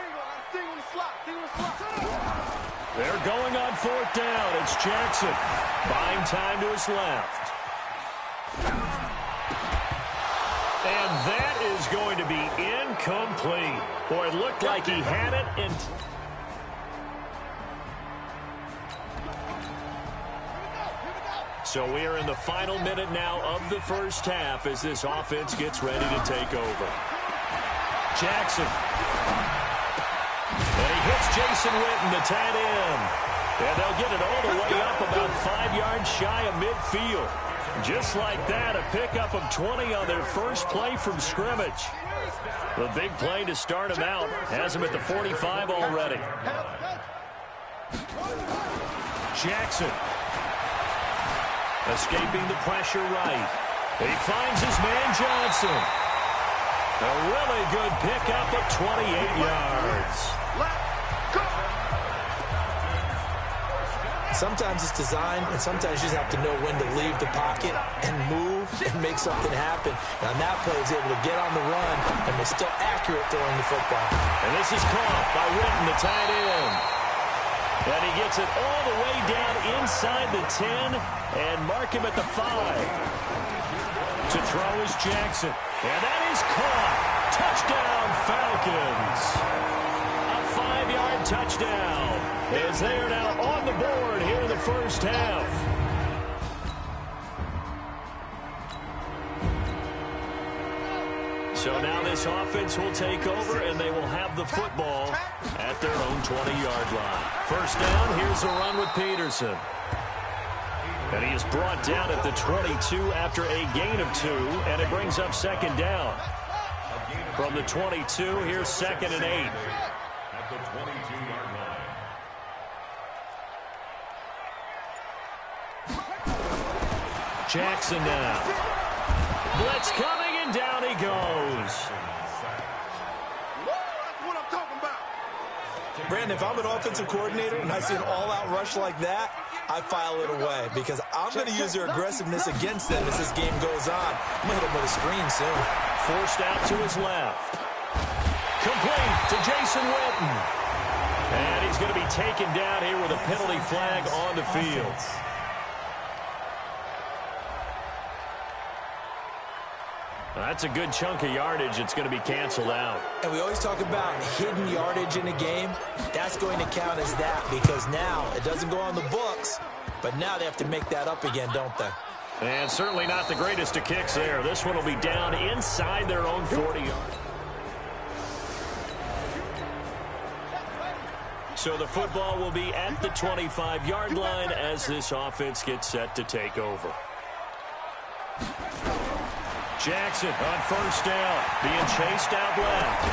They're going on 4th down. It's Jackson. Buying time to his left. And that is going to be incomplete. Boy, it looked like he had it. And so we are in the final minute now of the first half as this offense gets ready to take over. Jackson. And he hits Jason Witten, the tight end. And they'll get it all the way up about 5 yards shy of midfield. Just like that, a pickup of 20 on their first play from scrimmage. The big play to start him out has him at the 45 already. Jackson. Escaping the pressure right. He finds his man Johnson. A really good pickup of 28 yards. Sometimes it's designed, and sometimes you just have to know when to leave the pocket and move and make something happen. And on that play, he was able to get on the run and was still accurate throwing the football. And this is caught by Witten, the tight end. And he gets it all the way down inside the 10 and mark him at the 5. To throw is Jackson. And that is caught. Touchdown, Falcons. A 5-yard touchdown. As they are now on the board here in the first half. So now this offense will take over, and they will have the football at their own 20-yard line. First down, here's a run with Peterson. And he is brought down at the 22 after a gain of 2, and it brings up 2nd down. From the 22, here's 2nd and 8. At the 22-yard line. Jackson now. Blitz coming, and down he goes. Brandon, if I'm an offensive coordinator and I see an all-out rush like that, I file it away because I'm going to use their aggressiveness against them as this game goes on. I'm going to hit them with a screen soon. Forced out to his left. Complete to Jason Jason Witten. And he's going to be taken down here with a penalty flag on the field. That's a good chunk of yardage. It's going to be canceled out. And we always talk about hidden yardage in a game. That's going to count as that because now it doesn't go on the books, but now they have to make that up again, don't they? And certainly not the greatest of kicks there. This one will be down inside their own 40 yards. So the football will be at the 25-yard line as this offense gets set to take over. Jackson on first down, being chased out left.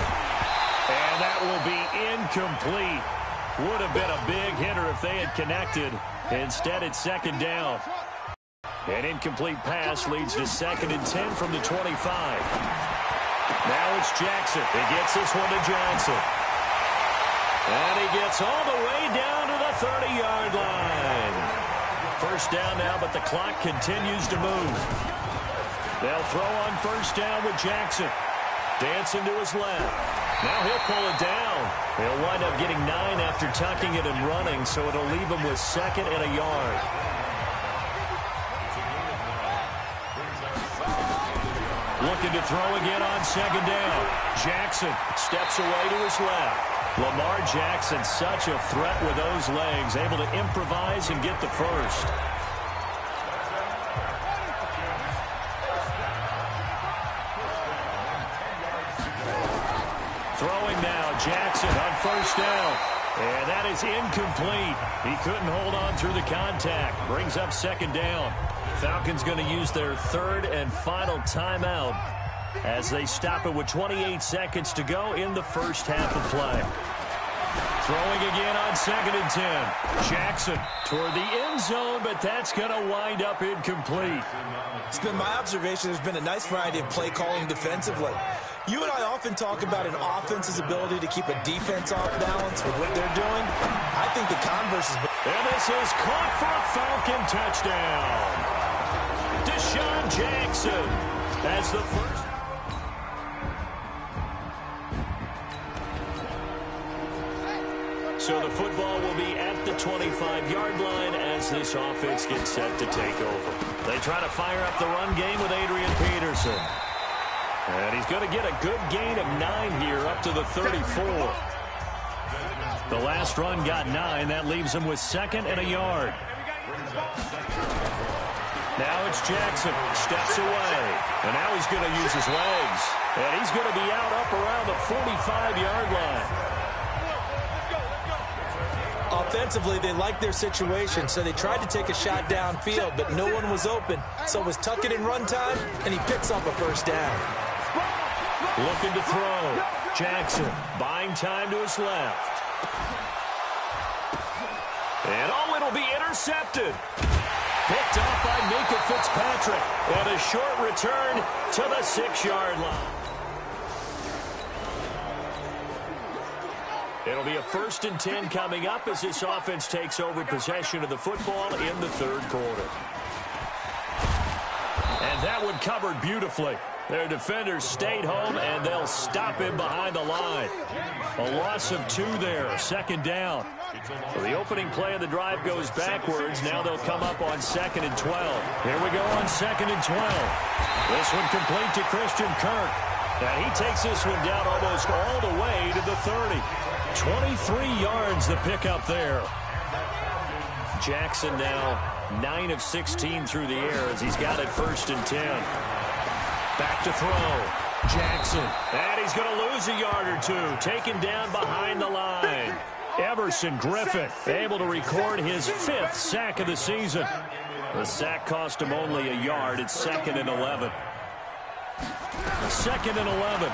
And that will be incomplete. Would have been a big hitter if they had connected. Instead, it's second down. An incomplete pass leads to 2nd and 10 from the 25. Now it's Jackson. He gets this one to Johnson. And he gets all the way down to the 30-yard line. First down now, but the clock continues to move. They'll throw on first down with Jackson. Dancing to his left. Now he'll pull it down. He'll wind up getting 9 after tucking it and running, so it'll leave him with 2nd and a yard. Looking to throw again on second down. Jackson steps away to his left. Lamar Jackson, such a threat with those legs, able to improvise and get the first. Throwing now, Jackson on first down. And that is incomplete. He couldn't hold on through the contact. Brings up second down. Falcons going to use their 3rd and final timeout as they stop it with 28 seconds to go in the first half of play. Throwing again on 2nd and 10. Jackson toward the end zone, but that's going to wind up incomplete. It's been my observation there's been a nice variety of play calling defensively. You and I often talk about an offense's ability to keep a defense off balance with what they're doing. I think the converse has been... And this is caught for a Falcon touchdown. Deshaun Jackson as the first. So the football will be at the 25-yard line as this offense gets set to take over. They try to fire up the run game with Adrian Peterson. And he's going to get a good gain of 9 here up to the 34. The last run got 9. That leaves him with 2nd and a yard. Now it's Jackson. Steps away. And now he's going to use his legs. And he's going to be out up around the 45-yard line. Offensively, they liked their situation, so they tried to take a shot downfield, but no one was open. So it was tuck it in run time, and he picks up a first down. Looking to throw. Jackson buying time to his left. And it'll be intercepted. Picked off by Minka Fitzpatrick. And a short return to the 6-yard line. It'll be a 1st and 10 coming up as this offense takes over possession of the football in the 3rd quarter. And that one covered beautifully. Their defenders stayed home, and they'll stop him behind the line. A loss of 2 there, 2nd down. So the opening play of the drive goes backwards. Now they'll come up on 2nd and 12. Here we go on 2nd and 12. This one complete to Christian Kirk. And he takes this one down almost all the way to the 30. 23 yards the pickup there. Jackson now 9 of 16 through the air as he's got it 1st and 10. Back to throw. Jackson. And he's going to lose a yard or 2. Taken down behind the line. Everson Griffin able to record his 5th sack of the season. The sack cost him only a yard. It's 2nd and 11. 2nd and 11.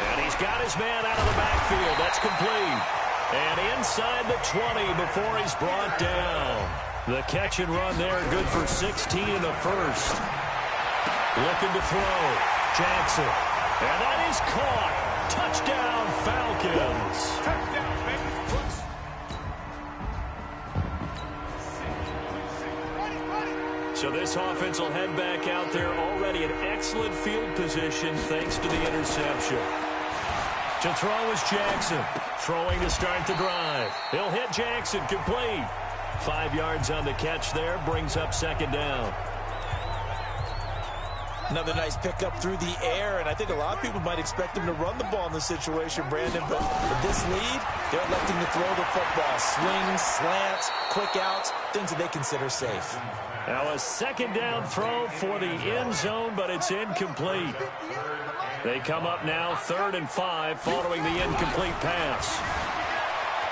And he's got his man out of the backfield. That's complete. And inside the 20 before he's brought down. The catch and run there, good for 16 in the first. Looking to throw. Jackson. And that is caught. Touchdown, Falcons. Touchdown, baby. So this offense will head back out there already in excellent field position thanks to the interception. To throw is Jackson. Throwing to start the drive. He'll hit Jackson. Complete. 5 yards on the catch there. Brings up second down. Another nice pickup through the air, and I think a lot of people might expect him to run the ball in this situation, Brandon, but with this lead, they're electing to throw the football. Swings, slants, quick outs, things that they consider safe. Now a second down throw for the end zone, but it's incomplete. They come up now 3rd and 5 following the incomplete pass.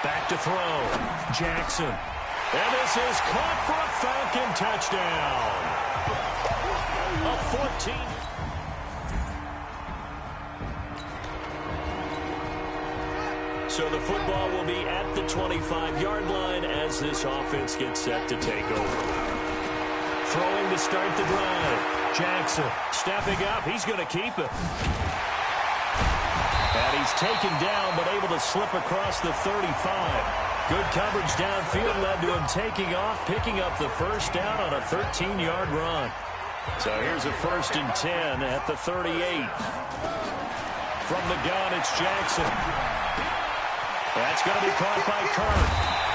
Back to throw. Jackson. And this is caught for a Falcon touchdown. A 14. So the football will be at the 25-yard line as this offense gets set to take over. Throwing to start the drive. Jackson stepping up. He's going to keep it. And he's taken down but able to slip across the 35. Good coverage downfield led to him taking off, picking up the first down on a 13-yard run. So here's a 1st and 10 at the 38. From the gun, it's Jackson. That's going to be caught by Kirk.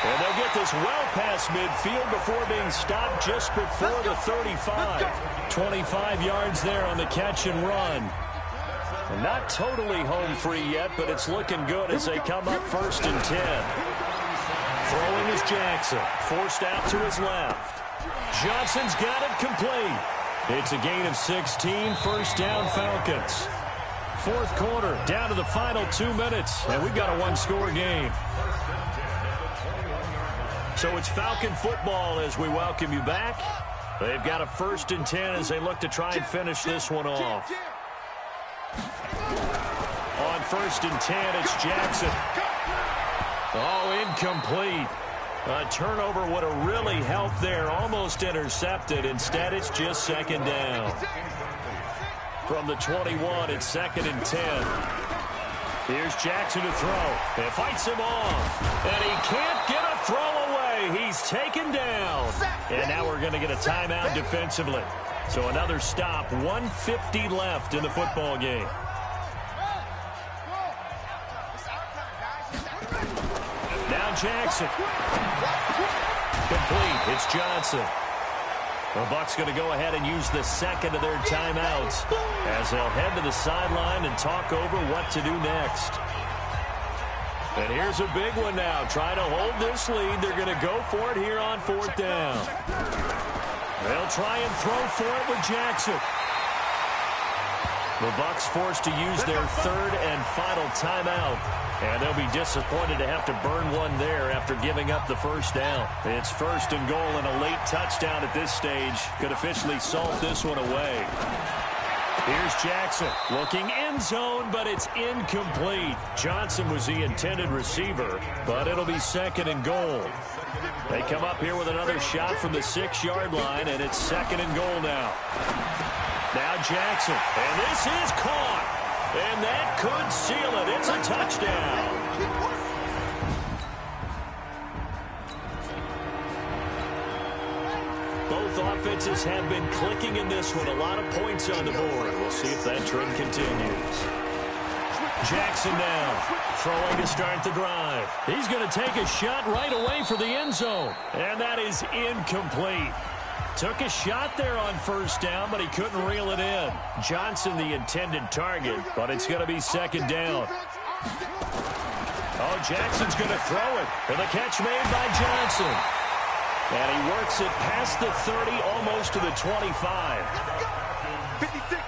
And they'll get this well past midfield before being stopped just before the 35. 25 yards there on the catch and run. And not totally home free yet, but it's looking good as they come up 1st and 10. Throwing is Jackson. Forced out to his left. Johnson's got it complete. It's a gain of 16, first down Falcons. 4th quarter, down to the final 2 minutes, and we've got a one-score game. So it's Falcon football as we welcome you back. They've got a 1st and 10 as they look to try and finish this one off. On 1st and 10, it's Jackson. Oh, incomplete. A turnover would have really helped there. Almost intercepted. Instead, it's just 2nd down. From the 21, it's 2nd and 10. Here's Jackson to throw. It fights him off. And he can't get a throw away. He's taken down. And now we're going to get a timeout defensively. So another stop. 1:50 left in the football game. Now Jackson. Complete. It's Johnson. The Bucs going to go ahead and use the second of their timeouts as they'll head to the sideline and talk over what to do next. And here's a big one now. Trying to hold this lead. They're going to go for it here on 4th down. They'll try and throw for it with Jackson. The Bucs forced to use their 3rd and final timeout. And they'll be disappointed to have to burn one there after giving up the first down. It's 1st and goal, and a late touchdown at this stage could officially salt this one away. Here's Jackson looking end zone, but it's incomplete. Johnson was the intended receiver, but it'll be 2nd and goal. They come up here with another shot from the 6-yard line, and it's 2nd and goal now. Now Jackson, and this is caught. And that could seal it. It's a touchdown. Both offenses have been clicking in this one. A lot of points on the board. We'll see if that trend continues. Jackson now, throwing to start the drive. He's going to take a shot right away for the end zone. And that is incomplete. Took a shot there on 1st down, but he couldn't reel it in. Johnson the intended target, but it's going to be 2nd down. Oh, Jackson's going to throw it. And the catch made by Johnson. And he works it past the 30, almost to the 25. 56.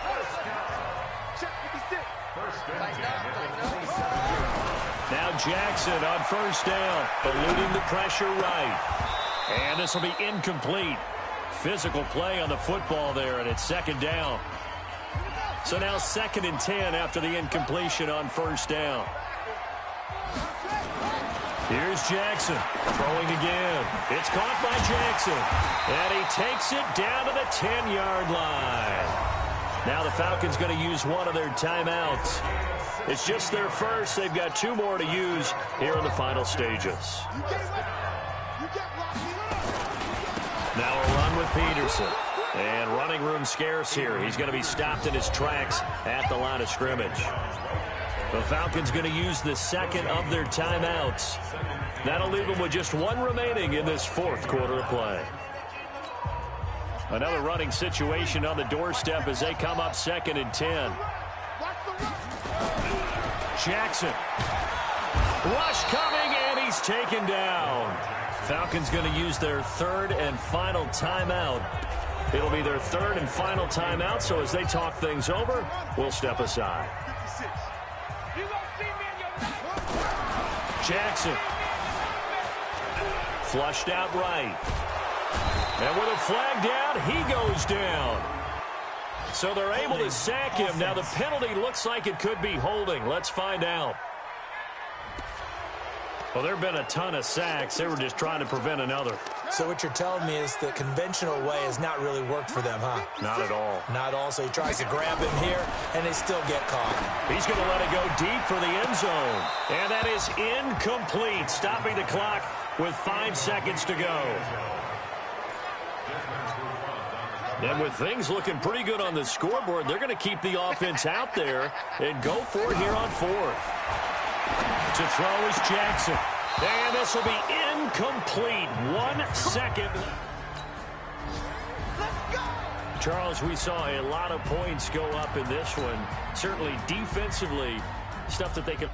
Now Jackson on 1st down, eluding the pressure right. And this will be incomplete. Physical play on the football there, and it's 2nd down. So now 2nd and 10 after the incompletion on 1st down. Here's Jackson throwing again. It's caught by Jackson, and he takes it down to the 10-yard line. Now the Falcons going to use one of their timeouts. It's just their first. They've got 2 more to use here in the final stages. Now a run with Peterson. And running room scarce here. He's going to be stopped in his tracks at the line of scrimmage. The Falcons going to use the second of their timeouts. That'll leave them with just one remaining in this fourth quarter of play. Another running situation on the doorstep as they come up 2nd and 10. Jackson. Rush coming, and he's taken down. Falcons going to use their third and final timeout. It'll be their third and final timeout, so as they talk things over, we'll step aside. Jackson. Flushed out right. And with a flag down, he goes down. So they're able to sack him. Now the penalty looks like it could be holding. Let's find out. Well, there have been a ton of sacks. They were just trying to prevent another. So what you're telling me is the conventional way has not really worked for them, huh? Not at all. Not all. So he tries to grab him here, and they still get caught. He's going to let it go deep for the end zone. And that is incomplete, stopping the clock with 5 seconds to go. And with things looking pretty good on the scoreboard, they're going to keep the offense out there and go for it here on 4th. To throw is Jackson. And this will be incomplete. 1 second. Charles, we saw a lot of points go up in this one. Certainly defensively, stuff that they can...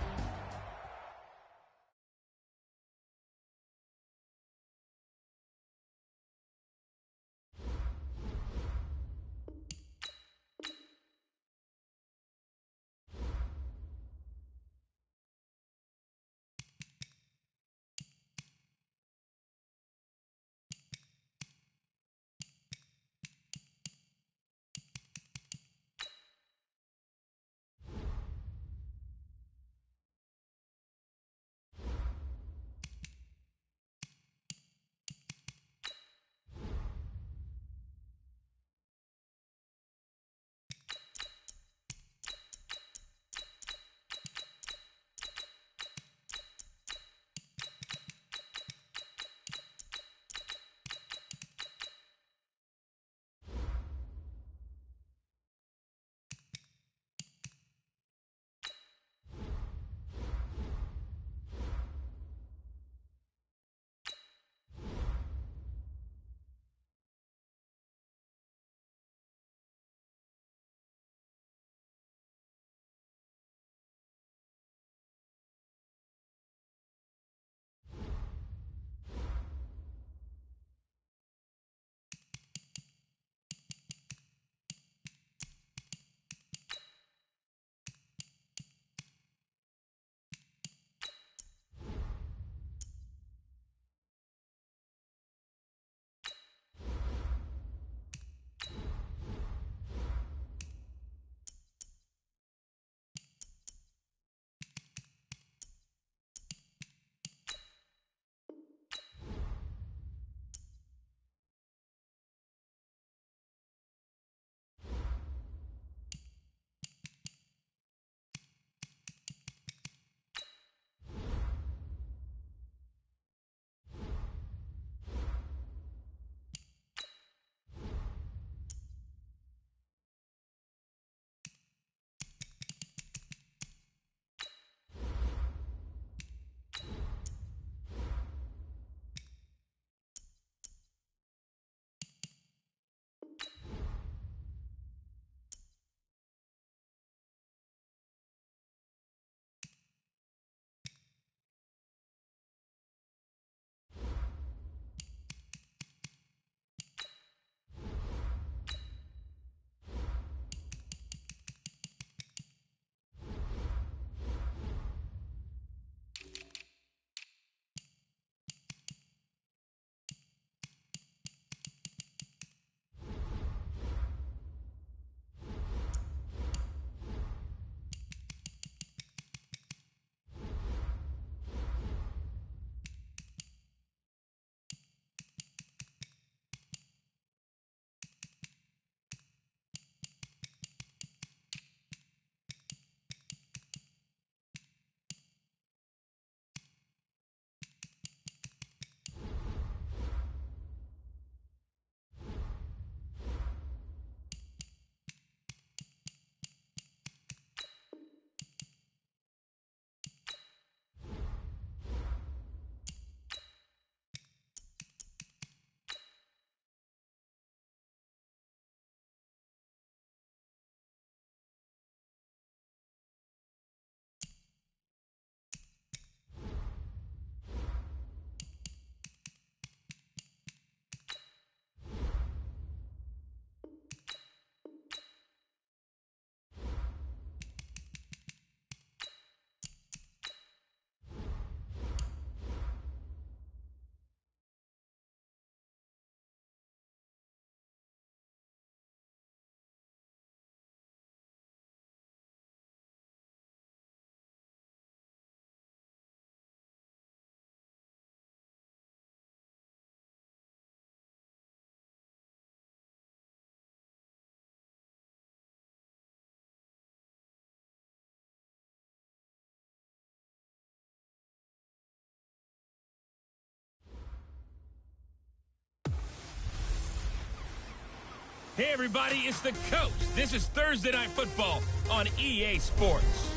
Hey, everybody, it's the Coach. This is Thursday Night Football on EA Sports.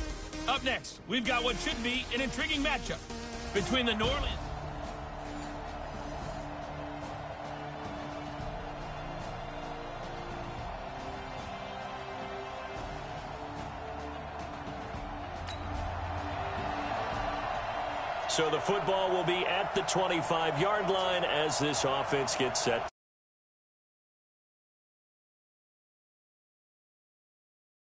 Up next, we've got what should be an intriguing matchup between the New Orleans. So the football will be at the 25-yard line as this offense gets set.